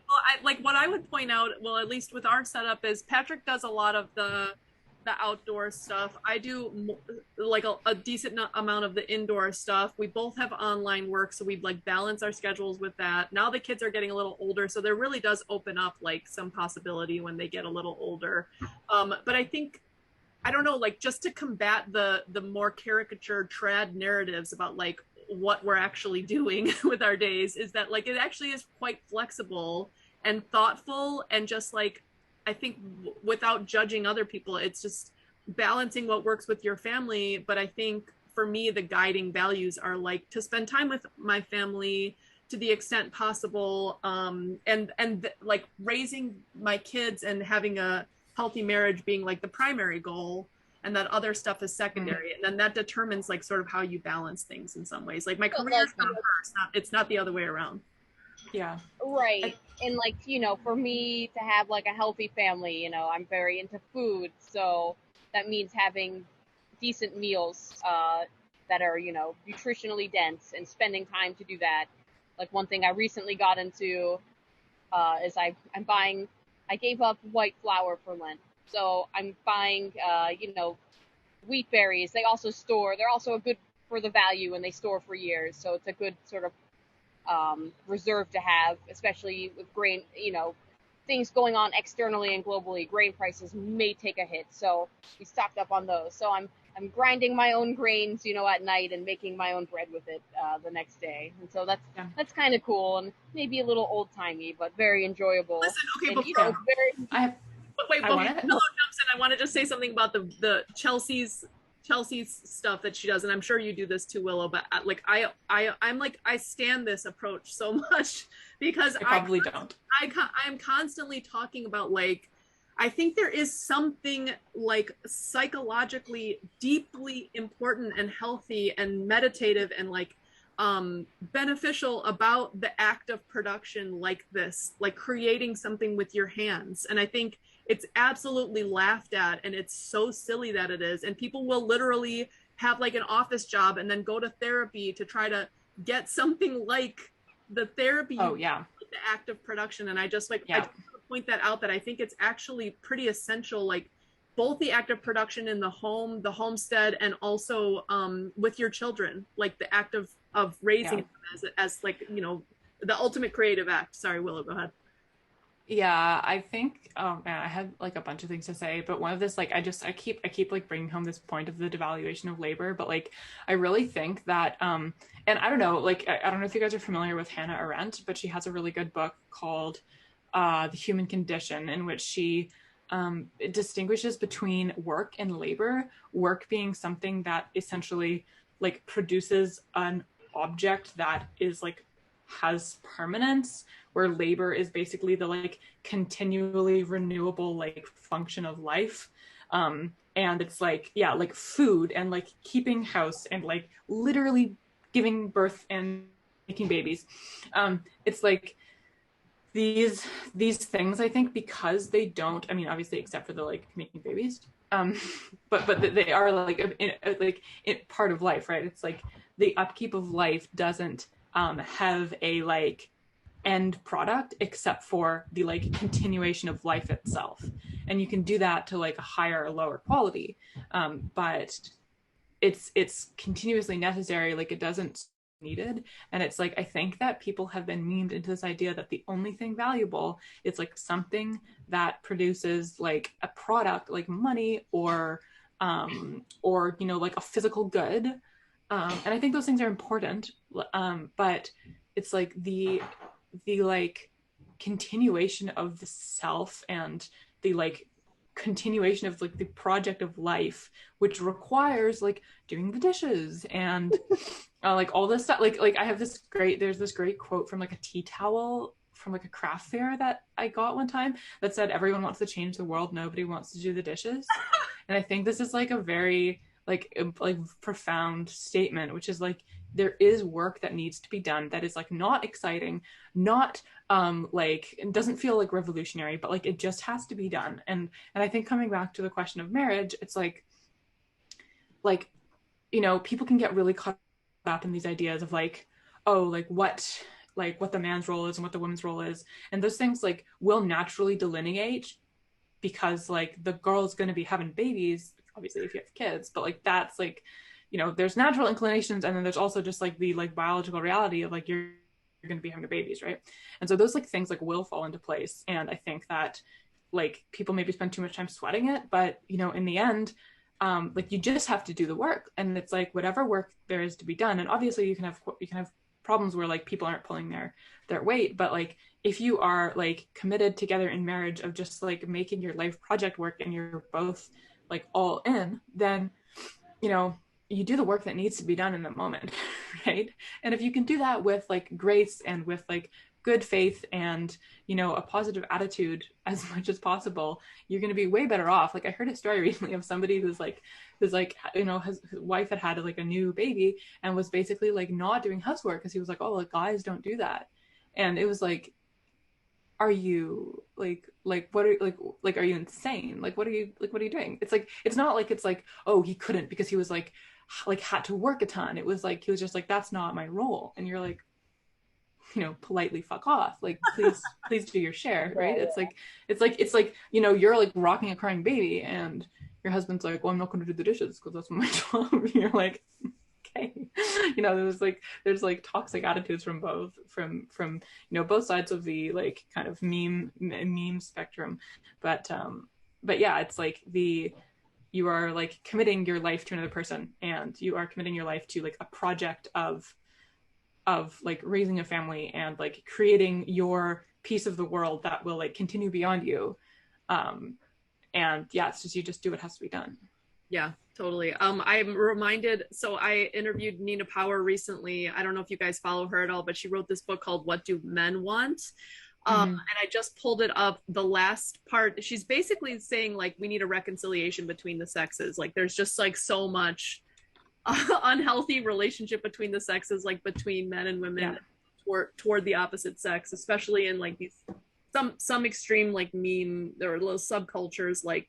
what I would point out, well, at least with our setup, is Patrick does a lot of the outdoor stuff. I do like a decent amount of the indoor stuff. We both have online work, so we like balance our schedules with that. Now the kids are getting a little older, so there really does open up like some possibility when they get a little older. But I think, I don't know, like just to combat the more caricatured trad narratives about like what we're actually doing with our days, is that like it actually is quite flexible and thoughtful, and just like I think without judging other people, it's just balancing what works with your family. But I think for me, the guiding values are like to spend time with my family to the extent possible, and like raising my kids and having a healthy marriage being like the primary goal, and that other stuff is secondary. And then that determines like sort of how you balance things in some ways. Like my career is not first, it's not the other way around. Yeah. Right. And like, for me to have like a healthy family, I'm very into food. So that means having decent meals that are, nutritionally dense and spending time to do that. Like one thing I recently got into is I gave up white flour for Lent. So I'm buying, wheat berries. They're also a good for the value and they store for years. So it's a good sort of reserve to have, especially with grain, things going on externally and globally. Grain prices may take a hit, so we stocked up on those. So I'm grinding my own grains, at night and making my own bread with it the next day. And so that's kind of cool and maybe a little old timey, but very enjoyable. Listen, okay, and, before I have. wait, I before want to. Willow jumps in, I want to just say something about the Chelsea's stuff that she does, and I'm sure you do this too, Willow. But like I'm like I stand this approach so much because I probably don't. I'm constantly talking about like I think there is something like psychologically deeply important and healthy and meditative and like beneficial about the act of production like this, like creating something with your hands. And I think it's absolutely laughed at and it's so silly that it is. And people will literally have like an office job and then go to therapy to try to get something like the therapy Oh yeah. the act of production. And I just like Yeah. I just want to point that out that I think it's actually pretty essential, like both the act of production in the home, the homestead, and also with your children, like the act of raising them as like, the ultimate creative act. Sorry, Willow, go ahead. Yeah, I think man, I had like a bunch of things to say, but one of this like I keep like bringing home this point of the devaluation of labor, but like I really think that and I don't know, like I don't know if you guys are familiar with Hannah Arendt, but she has a really good book called The Human Condition, in which she it distinguishes between work and labor, work being something that essentially like produces an object that is like has permanence, where labor is basically the like continually renewable like function of life. And it's like, yeah, like food and like keeping house and like literally giving birth and making babies. It's like these things, I think, because they don't, I mean, obviously except for the like making babies, but they are like part of life, right? It's like the upkeep of life doesn't have a like end product except for the like continuation of life itself, and you can do that to like a higher or lower quality, but it's continuously necessary, like it doesn't needed. And it's like I think that people have been memed into this idea that the only thing valuable is like something that produces like a product like money or like a physical good, and I think those things are important, but it's like the like continuation of the self and the like continuation of like the project of life, which requires like doing the dishes and like all this stuff. Like I have there's this great quote from like a tea towel from like a craft fair that I got one time that said, everyone wants to change the world, nobody wants to do the dishes. And I think this is like a very like profound statement, which is like there is work that needs to be done that is like not exciting, not like it doesn't feel like revolutionary, but like it just has to be done. And I think coming back to the question of marriage, it's like people can get really caught up in these ideas of like, oh, like what the man's role is and what the woman's role is, and those things like will naturally delineate because like the girl's going to be having babies, obviously if you have kids, but like that's like, there's natural inclinations, and then there's also just like the like biological reality of like you're going to be having babies, right? And so those like things like will fall into place. And I think that like people maybe spend too much time sweating it, but in the end, like you just have to do the work, and it's like whatever work there is to be done. And obviously you can have problems where like people aren't pulling their weight, but like if you are like committed together in marriage of just like making your life project work and you're both like all in, then you do the work that needs to be done in the moment, right? And if you can do that with like grace and with like good faith and a positive attitude as much as possible, you're going to be way better off. Like I heard a story recently of somebody who's his wife had like a new baby and was basically like not doing housework because he was like, oh, like guys don't do that. And it was like, are you what are are you insane? What are you doing? It's like, it's not like it's like, oh, he couldn't because he was like had to work a ton. It was like he was just like, that's not my role. And you're like, politely fuck off. Like, please do your share, right? It's like you're like rocking a crying baby and your husband's like, well, I'm not going to do the dishes because that's my job. And you're like, okay. There's like toxic attitudes from both sides of the like kind of meme spectrum. But yeah, it's like you are like committing your life to another person, and you are committing your life to like a project of like raising a family and like creating your piece of the world that will like continue beyond you. And yeah, it's just, you just do what has to be done. Yeah, totally. I'm reminded, so I interviewed Nina Power recently. I don't know if you guys follow her at all, but she wrote this book called What Do Men Want? And I just pulled it up, the last part. She's basically saying like we need a reconciliation between the sexes. Like there's just like so much unhealthy relationship between the sexes, like between men and women, toward the opposite sex, especially in like these some extreme like meme, there are little subcultures like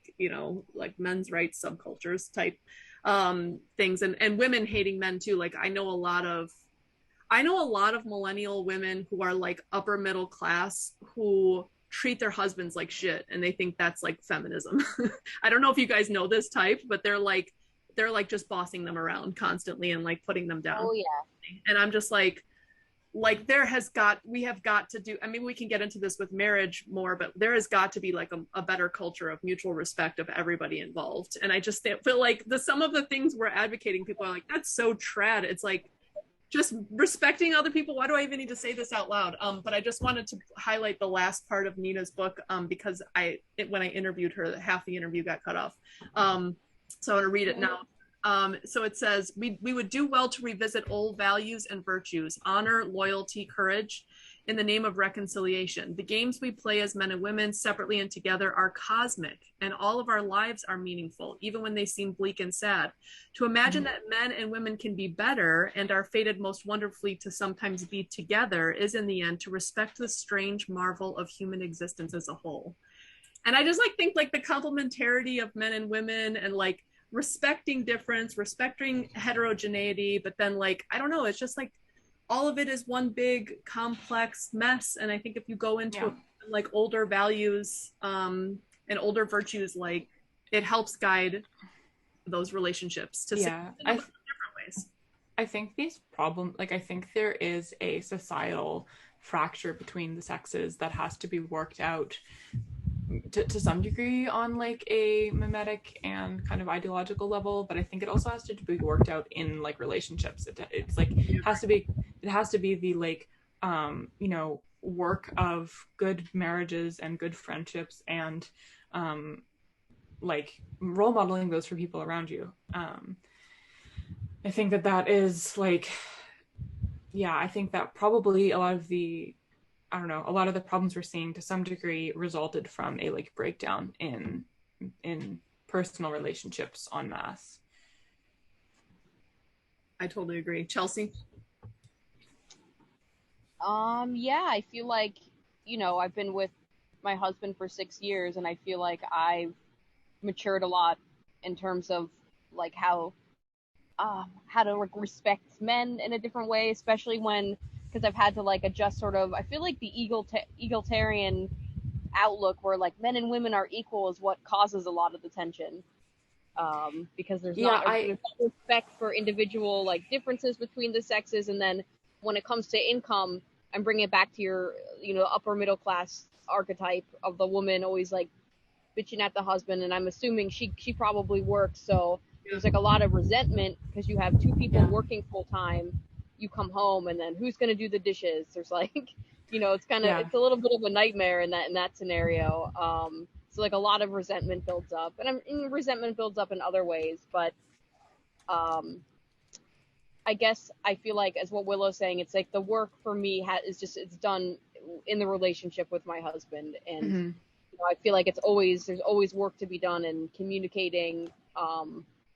like men's rights subcultures type things, and women hating men too. Like I know a lot of millennial women who are like upper middle class who treat their husbands like shit, and they think that's like feminism. I don't know if you guys know this type, but they're like just bossing them around constantly and like putting them down. Oh yeah. And I'm just like we have got to do, I mean, we can get into this with marriage more, but there has got to be like a better culture of mutual respect of everybody involved. And I just feel like some of the things we're advocating, people are like, that's so trad. It's like, just respecting other people. Why do I even need to say this out loud? But I just wanted to highlight the last part of Nina's book, because when I interviewed her, half the interview got cut off. So I want to read it now. So it says, we would do well to revisit old values and virtues, honor, loyalty, courage, in the name of reconciliation. The games we play as men and women, separately and together, are cosmic, and all of our lives are meaningful, even when they seem bleak and sad. To imagine that men and women can be better and are fated most wonderfully to sometimes be together is, in the end, to respect the strange marvel of human existence as a whole. And I just like think like the complementarity of men and women, and like respecting difference, respecting heterogeneity, but then like, I don't know, it's just like all of it is one big complex mess. And I think if you go into like older values and older virtues, like it helps guide those relationships to different ways. I think these problems, like I think there is a societal fracture between the sexes that has to be worked out to some degree on like a mimetic and kind of ideological level, but I think it also has to be worked out in like relationships. It's like it has to be the like work of good marriages and good friendships, and like role modeling those for people around you. I think that is like, I think that probably a lot of the problems we're seeing to some degree resulted from a like breakdown in personal relationships en masse. I totally agree. Chelsey? Yeah, I feel like, I've been with my husband for 6 years, and I feel like I've matured a lot in terms of like how to like respect men in a different way, especially because I've had to like adjust sort of, I feel like the egalitarian outlook where like men and women are equal is what causes a lot of the tension. Because there's not respect for individual like differences between the sexes. And then when it comes to income, I'm bringing it back to your, upper middle class archetype of the woman always like bitching at the husband. And I'm assuming she probably works. So there's like a lot of resentment because you have two people working full time. You come home and then who's going to do the dishes? There's like, it's kind of, it's a little bit of a nightmare in that scenario. So like a lot of resentment builds up, and resentment builds up in other ways. But I guess I feel like, as what Willow's saying, it's like the work for me it's done in the relationship with my husband. And I feel like there's always work to be done in communicating.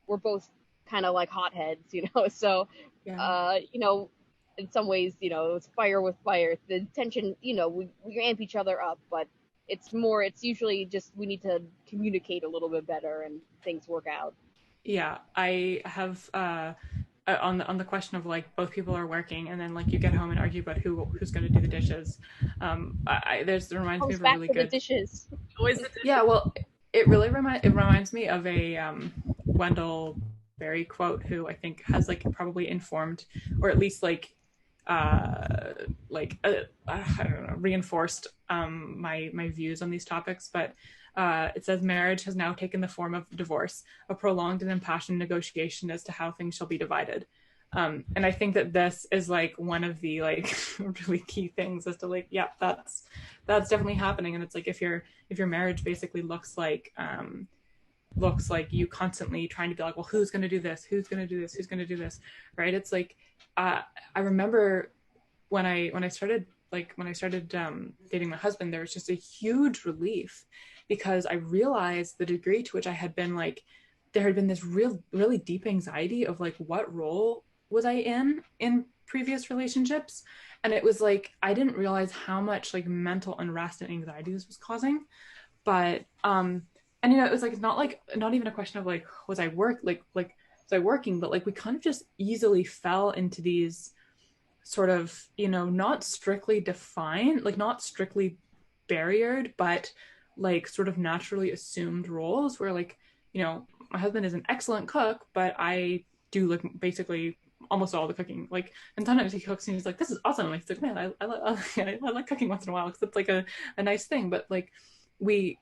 We're both kind of like hotheads, so in some ways, it's fire with fire. The tension, we amp each other up, but it's usually just we need to communicate a little bit better and things work out. Yeah, I have on the question of like both people are working and then like you get home and argue about who's going to do the dishes. There reminds me Comes of a back really to the good. dishes. Always the Yeah, well, it reminds me of a Wendell Berry quote, who I think has like probably informed, or at least I don't know, reinforced my views on these topics. But it says marriage has now taken the form of divorce, a prolonged and impassioned negotiation as to how things shall be divided. And I think that this is like one of the like really key things as to like, yeah, that's definitely happening. And it's like if your marriage basically looks like you constantly trying to be like, well, who's going to do this? Who's going to do this? Who's going to do this? Right? It's like, I remember when I started dating my husband, there was just a huge relief because I realized the degree to which I had been like, there had been this really deep anxiety of like, what role was I in previous relationships? And it was like, I didn't realize how much like mental unrest and anxiety this was causing. But and it was like, it's not even a question of like, was I working, but like we kind of just easily fell into these sort of, not strictly defined, like not strictly barriered, but like sort of naturally assumed roles where like, my husband is an excellent cook, but I do like basically almost all the cooking. Like, and sometimes he cooks and he's like, this is awesome. Like, he's like, man, I like cooking once in a while because it's like a nice thing. But like we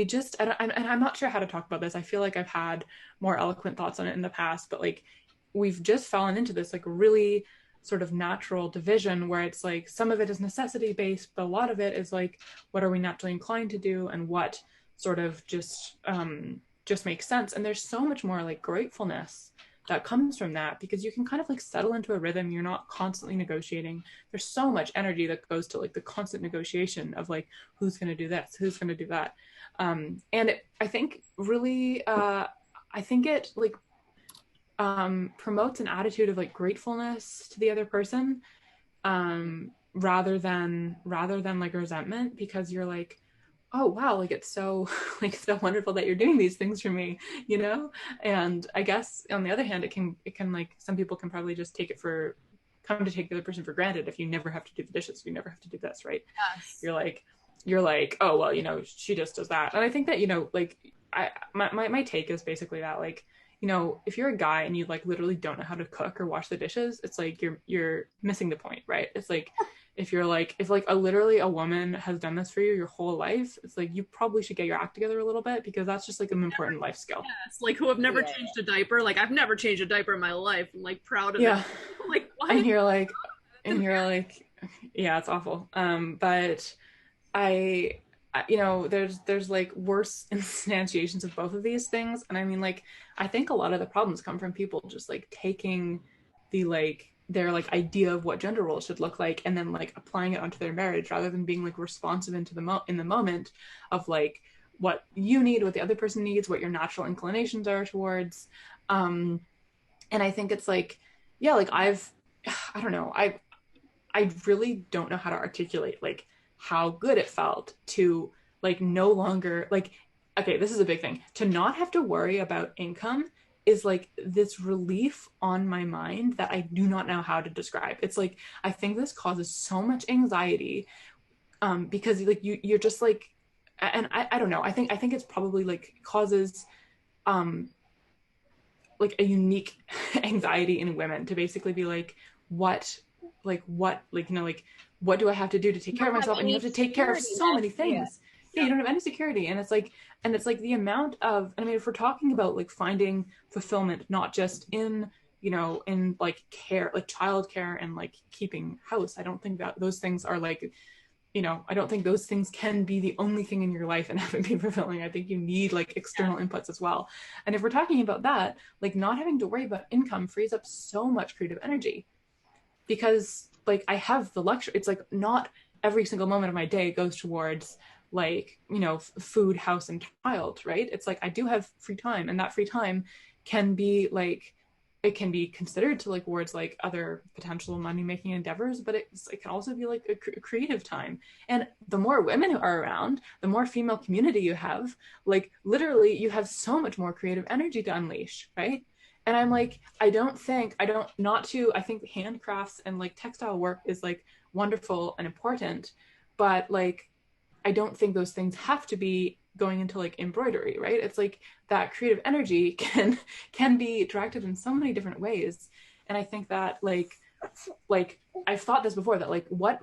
just, and I'm not sure how to talk about this. I feel like I've had more eloquent thoughts on it in the past, but like we've just fallen into this like really sort of natural division where it's like some of it is necessity based, but a lot of it is like, what are we naturally inclined to do and what sort of just makes sense. And there's so much more like gratefulness that comes from that because you can kind of like settle into a rhythm. You're not constantly negotiating. There's so much energy that goes to like the constant negotiation of like, who's going to do this, who's going to do that. I think really, I think it like promotes an attitude of like gratefulness to the other person, rather than like resentment, because you're like, oh wow, like it's so like so wonderful that you're doing these things for me, and I guess on the other hand it can like some people can probably just take the other person for granted. If you never have to do the dishes, you never have to do this, right? Yes. You're like, oh well, she just does that. And I think that like my take is basically that like, if you're a guy and you like literally don't know how to cook or wash the dishes, it's like you're missing the point, right? It's like if literally a woman has done this for you your whole life, it's like you probably should get your act together a little bit, because that's just like an important life skill. Yes, like who have never changed a diaper. Like I've never changed a diaper in my life. I'm like proud of it. Like why? And you're like, yeah, it's awful. But there's like worse instantiations of both of these things. And I mean, like, I think a lot of the problems come from people just like taking their like idea of what gender roles should look like and then like applying it onto their marriage rather than being like responsive in the moment of like what you need, what the other person needs, what your natural inclinations are towards. And I think it's like, yeah, like I don't know, I really don't know how to articulate like how good it felt to like no longer like, okay, this is a big thing, to not have to worry about income is like this relief on my mind that I do not know how to describe. It's like, I think this causes so much anxiety, because like you're just like, and I don't know, I think it's probably like causes like a unique anxiety in women to basically be like, what do I have to do to take care of myself? And you have to take care of so many things. Yeah, you don't have any security. And it's like the amount of, I mean, if we're talking about like finding fulfillment, not just in like care, like childcare and like keeping house, I don't think that those things are like, I don't think those things can be the only thing in your life and have it be fulfilling. I think you need like external inputs as well. And if we're talking about that, like not having to worry about income frees up so much creative energy, because like I have the luxury. It's like not every single moment of my day goes towards like, food, house, and child, right? It's like I do have free time, and that free time can be like it can be considered to like towards like other potential money making endeavors, but it can also be like a creative time. And the more women who are around, the more female community you have, like literally you have so much more creative energy to unleash, right? And I'm like, I think handcrafts and like textile work is like wonderful and important, but like I don't think those things have to be going into like embroidery, right? It's like that creative energy can be directed in so many different ways. And I think that like I've thought this before, that like what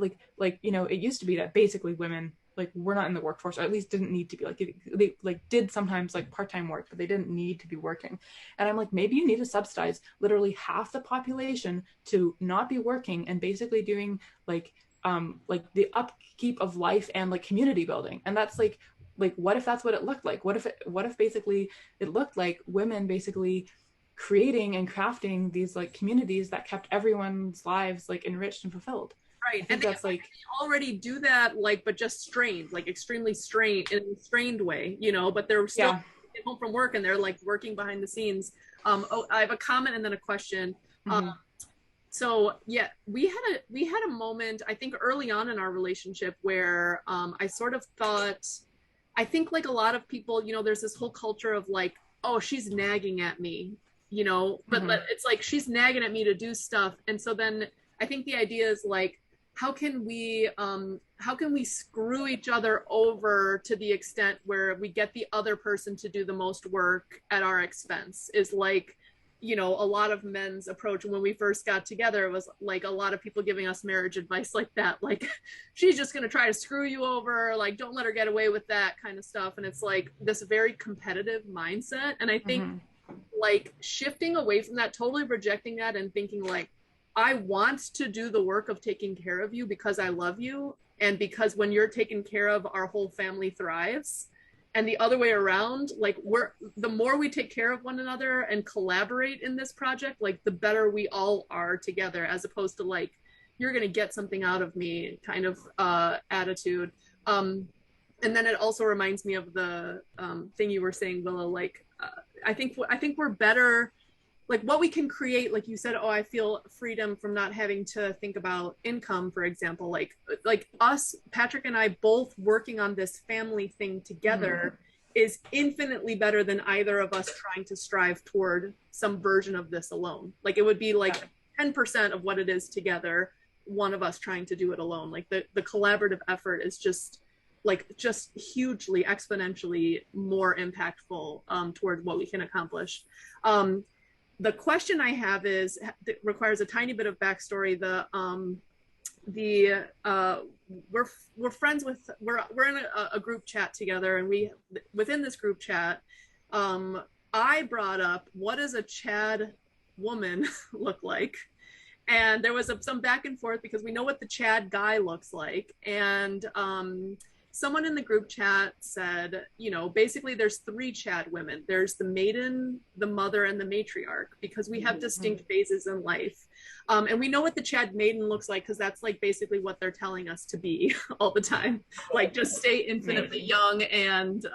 you know, it used to be that basically women like were not in the workforce, or at least didn't need to be, like they like did sometimes like part-time work, but they didn't need to be working. And I'm like, maybe you need to subsidize literally half the population to not be working and basically doing like the upkeep of life and like community building. And that's like what if that's what it looked like? What if basically it looked like women basically creating and crafting these like communities that kept everyone's lives like enriched and fulfilled? Right. I think and that's like they already do that, like, but just strained, like extremely strained, in a strained way, you know, but they're still getting home from work and they're like working behind the scenes. I have a comment and then a question. So yeah, we had a moment, I think early on in our relationship, where I sort of thought, I think like a lot of people, you know, there's this whole culture of like, oh, she's nagging at me, you know, but it's like she's nagging at me to do stuff. And so then I think the idea is like, how can we screw each other over to the extent where we get the other person to do the most work at our expense, is like, you know, a lot of men's approach when we first got together was like a lot of people giving us marriage advice like that, like she's just going to try to screw you over, like don't let her get away with that kind of stuff. And it's like this very competitive mindset. And I think like shifting away from that, totally rejecting that and thinking like, I want to do the work of taking care of you because I love you, and because when you're taken care of, our whole family thrives. And the other way around, like the more we take care of one another and collaborate in this project, like the better we all are together, as opposed to like, you're going to get something out of me kind of attitude. And then it also reminds me of the thing you were saying, Willow, like I think we're better, like what we can create, like you said, oh, I feel freedom from not having to think about income, for example, like us, Patrick and I, both working on this family thing together is infinitely better than either of us trying to strive toward some version of this alone. Like it would be like 10% of what it is together, one of us trying to do it alone. Like the collaborative effort is just hugely, exponentially more impactful toward what we can accomplish. The question I have is, that requires a tiny bit of backstory. We're friends with, we're in a group chat together, and within this group chat, I brought up, what does a Chad woman look like? And there was some back and forth because we know what the Chad guy looks like. And someone in the group chat said, you know, basically there's 3 Chad women. There's the maiden, the mother, and the matriarch, because we have distinct phases in life. And we know what the Chad maiden looks like because that's like basically what they're telling us to be all the time. Like just stay infinitely young and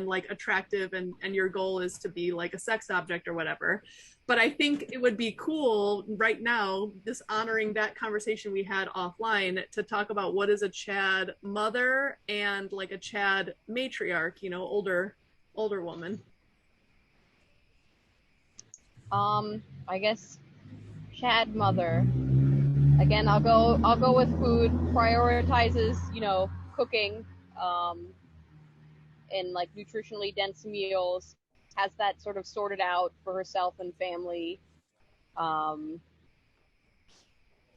like attractive, and your goal is to be like a sex object or whatever. But I think it would be cool right now, just honoring that conversation we had offline, to talk about what is a Chad mother and like a Chad matriarch, you know, older woman. I guess Chad mother. Again, I'll go with food. Prioritizes, you know, cooking, and like nutritionally dense meals. Has that sort of sorted out for herself and family. So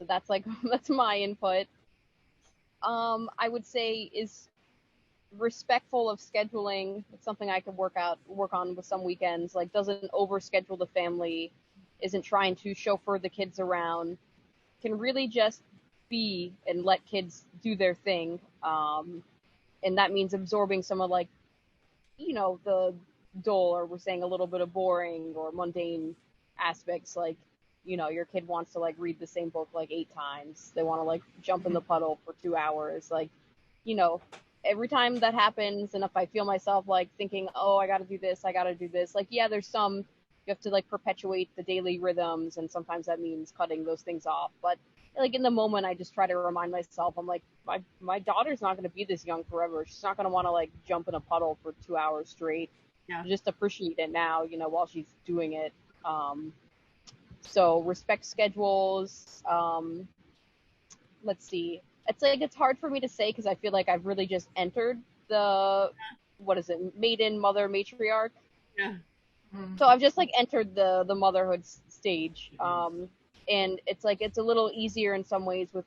that's like that's my input. I would say is respectful of scheduling. It's something I could work on with some weekends. Like doesn't overschedule the family, isn't trying to chauffeur the kids around, can really just be and let kids do their thing. And that means absorbing some of like, you know, the dull, or we're saying a little bit of boring or mundane aspects. Like, you know, your kid wants to like read the same book like 8 times. They want to like jump in the puddle for 2 hours. Like, you know, every time that happens, and if I feel myself like thinking, oh, I got to do this, like, yeah, there's some you have to like perpetuate the daily rhythms, and sometimes that means cutting those things off. But like in the moment, I just try to remind myself, I'm like, my daughter's not going to be this young forever. She's not going to want to like jump in a puddle for 2 hours straight. Yeah. Just appreciate it now, while she's doing it. So respect schedules. Let's see. It's like it's hard for me to say because I feel like I've really just entered the, what is it, maiden, mother, matriarch. Yeah. So I've just like entered the motherhood stage, and it's like it's a little easier in some ways with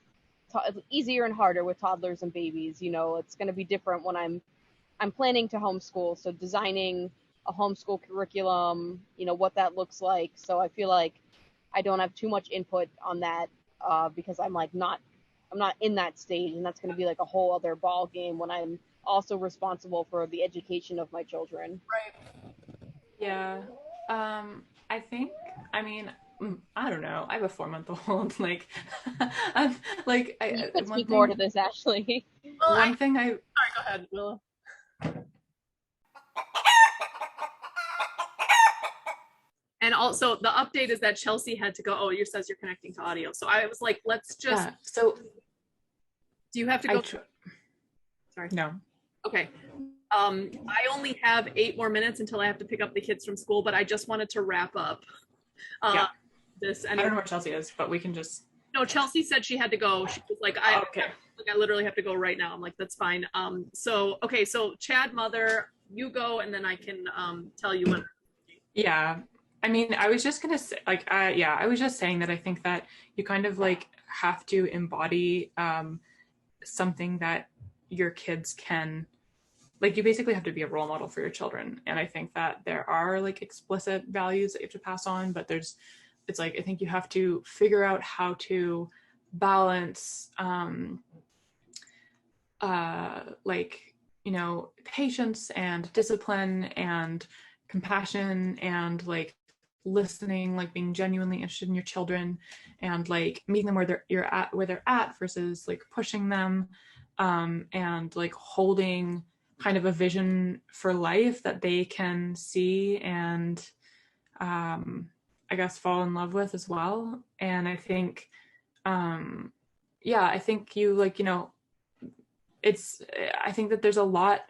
easier and harder with toddlers and babies. It's going to be different when I'm planning to homeschool, so designing a homeschool curriculum, what that looks like. So I feel like I don't have too much input on that because I'm not in that stage, and that's going to be like a whole other ball game when I'm also responsible for the education of my children. Right. Yeah. I think, I mean, I don't know. I have a 4-month-old. Like, I'm like, You could speak more to this, Ashley. Well, one thing sorry, go ahead, Willow. And also, the update is that Chelsey had to go. Oh, you says you're connecting to audio. So I was like, let's just. Yeah. So, do you have to go? Sorry. No. Okay. I only have 8 more minutes until I have to pick up the kids from school, but I just wanted to wrap up. Yeah. This. I don't know where Chelsey is, but we can just. No, Chelsey said she had to go. She was like, I literally have to go right now. I'm like, that's fine. So Chad, mother, you go, and then I can tell you when. Yeah. I mean, I was just gonna say, like, I was just saying that I think that you kind of like have to embody something that your kids can, like, you basically have to be a role model for your children. And I think that there are like explicit values that you have to pass on, but it's like, I think you have to figure out how to balance like, patience and discipline and compassion and like listening, like being genuinely interested in your children and like meeting them where they're at versus like pushing them, and like holding kind of a vision for life that they can see and I guess fall in love with as well. And I think I think you like, I think that there's a lot.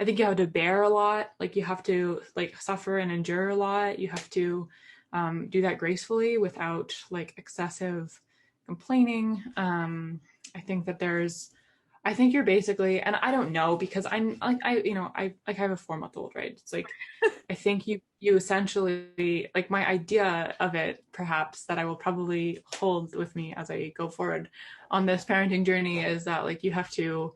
I think you have to bear a lot. Like you have to like suffer and endure a lot. You have to do that gracefully without like excessive complaining. I think that I think you're basically, and I don't know because I'm like, I have a 4-month-old, right? It's like, I think you essentially, like my idea of it, perhaps that I will probably hold with me as I go forward on this parenting journey is that like, you have to,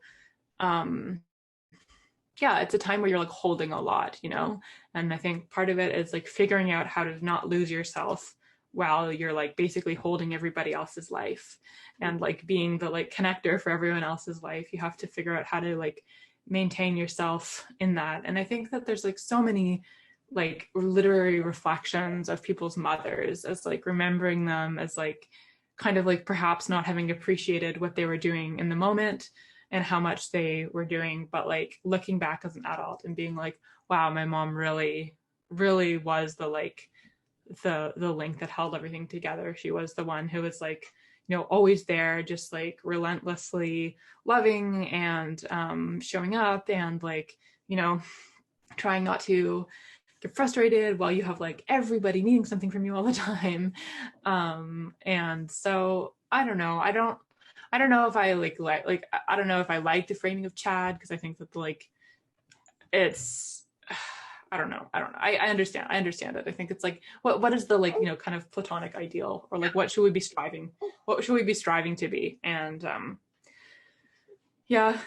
it's a time where you're like holding a lot, and I think part of it is like figuring out how to not lose yourself while you're like basically holding everybody else's life and like being the like connector for everyone else's life. You have to figure out how to like maintain yourself in that. And I think that there's like so many like literary reflections of people's mothers as like remembering them as like kind of like perhaps not having appreciated what they were doing in the moment and how much they were doing, but like looking back as an adult and being like, wow, my mom really, really was the like the link that held everything together. She was the one who was like, always there, just like relentlessly loving and showing up and like, trying not to get frustrated while you have like everybody needing something from you all the time. And so I don't know. I don't know if I like I don't know if I like the framing of Chad because I think that like it's I don't know. I understand it. I think it's like what is the like kind of platonic ideal or like what should we be striving to be? And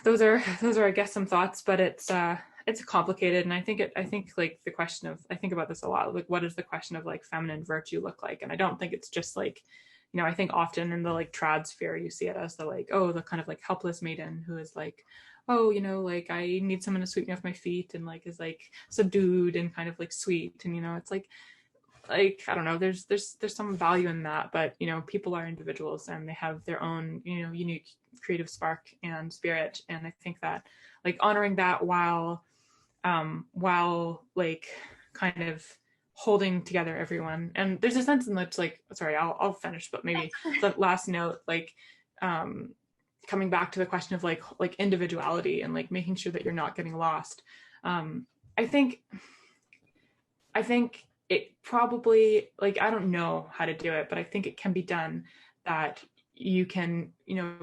those are I guess some thoughts, but it's complicated. And I think like the question of, I think about this a lot, like what does the question of like feminine virtue look like? And I don't think it's just like, I think often in the like trad sphere, you see it as the like, oh, the kind of like helpless maiden who is like, oh, like I need someone to sweep me off my feet and like is like subdued and kind of like sweet. And, it's like, I don't know, there's some value in that, but, people are individuals and they have their own, unique creative spark and spirit. And I think that like honoring that while like kind of holding together everyone. And there's a sense in which, like, sorry, I'll finish, but maybe the last note, like, coming back to the question of like individuality and like making sure that you're not getting lost. I think it probably, like, I don't know how to do it, but I think it can be done, that you can,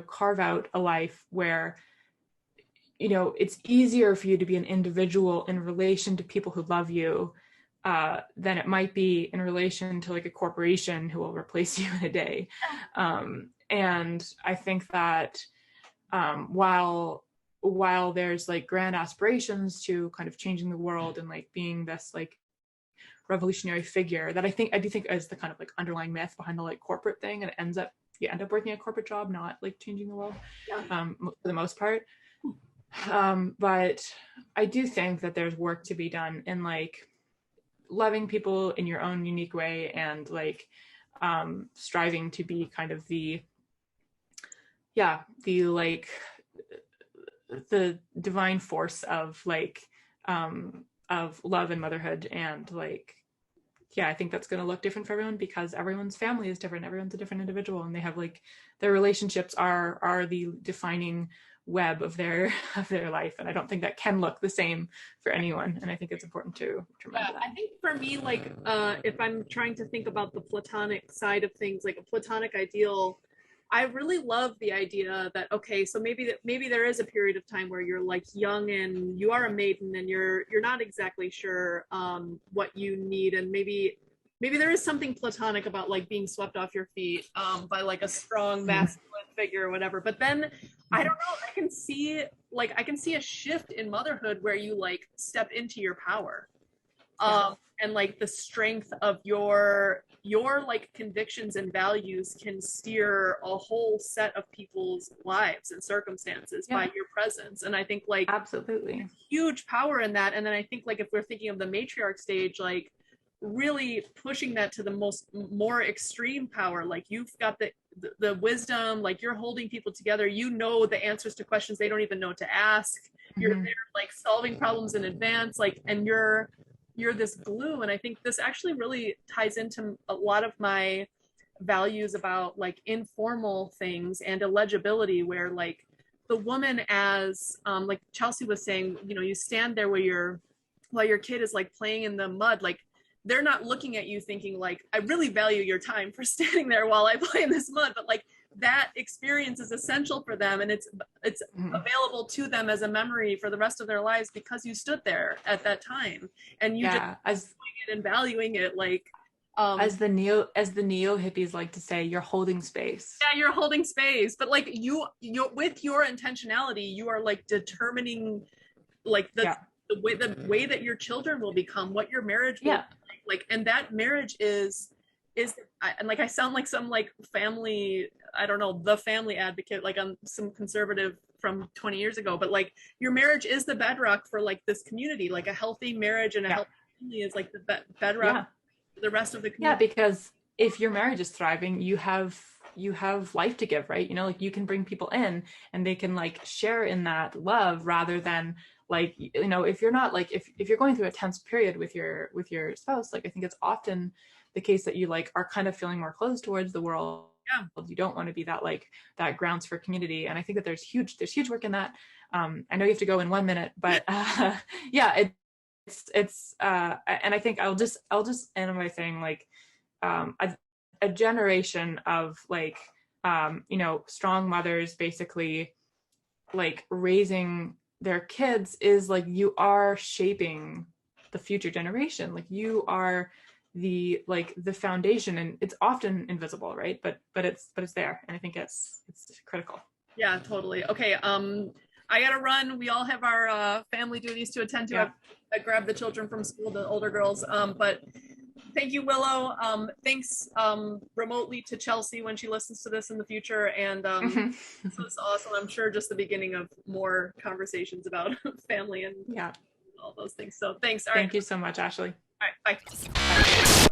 carve out a life where, it's easier for you to be an individual in relation to people who love you than it might be in relation to like a corporation who will replace you in a day. And I think that while there's like grand aspirations to kind of changing the world and like being this like revolutionary figure, that I do think is the kind of like underlying myth behind the like corporate thing, and you end up working a corporate job, not like changing the world, for the most part. But I do think that there's work to be done in like loving people in your own unique way, and like striving to be kind of the divine force of like of love and motherhood. And like, I think that's going to look different for everyone, because everyone's family is different, everyone's a different individual, and they have like their relationships are the defining web of their life, and I don't think that can look the same for anyone, and I think it's important to remember that. I think for me, like if I'm trying to think about the platonic side of things, like a platonic ideal, I really love the idea that, okay, so maybe there is a period of time where you're like young and you are a maiden and you're not exactly sure what you need, and maybe there is something platonic about like being swept off your feet by like a strong masculine figure or whatever. But then I don't know, I can see a shift in motherhood where you like step into your power. And like the strength of your like convictions and values can steer a whole set of people's lives and circumstances by your presence. And I think like absolutely huge power in that. And then I think like if we're thinking of the matriarch stage, like really pushing that to the more extreme power, like you've got the wisdom, like you're holding people together, the answers to questions they don't even know to ask. You're there like solving problems in advance, like, and you're this glue. And I think this actually really ties into a lot of my values about like informal things and illegibility, where like the woman, as like Chelsey was saying, you stand there while your kid is like playing in the mud, like they're not looking at you thinking like, I really value your time for standing there while I play in this mud, but like that experience is essential for them, and it's available to them as a memory for the rest of their lives because you stood there at that time, and you just doing it and valuing it, like as the neo hippies like to say, you're holding space. Yeah, you're holding space, but like you with your intentionality, you are like determining like the way that your children will become, what your marriage will be like, and that marriage is and like I sound like some like family, I don't know, the family advocate, like I'm some conservative from 20 years ago, but like your marriage is the bedrock for like this community. Like a healthy marriage and a healthy family is like the bedrock for the rest of the community. Because if your marriage is thriving, you have life to give, right? Like you can bring people in and they can like share in that love, rather than like, if you're not like, if you're going through a tense period with your spouse, like I think it's often the case that you like are kind of feeling more closed towards the world. You don't want to be that like that grounds for community. And I think that there's huge work in that. I know you have to go in 1 minute, but it's and I think I'll just end by saying like a generation of like strong mothers basically like raising their kids is like, you are shaping the future generation. Like you are the foundation, and it's often invisible, right? But it's there, and I think it's critical. Yeah, totally. Okay, I gotta run. We all have our family duties to attend to. I grabbed the children from school, the older girls. But thank you, Willow. Thanks remotely to Chelsey when she listens to this in the future. And this was awesome. I'm sure just the beginning of more conversations about family and all those things. So thanks. Thank you so much, Ashley. All right, bye.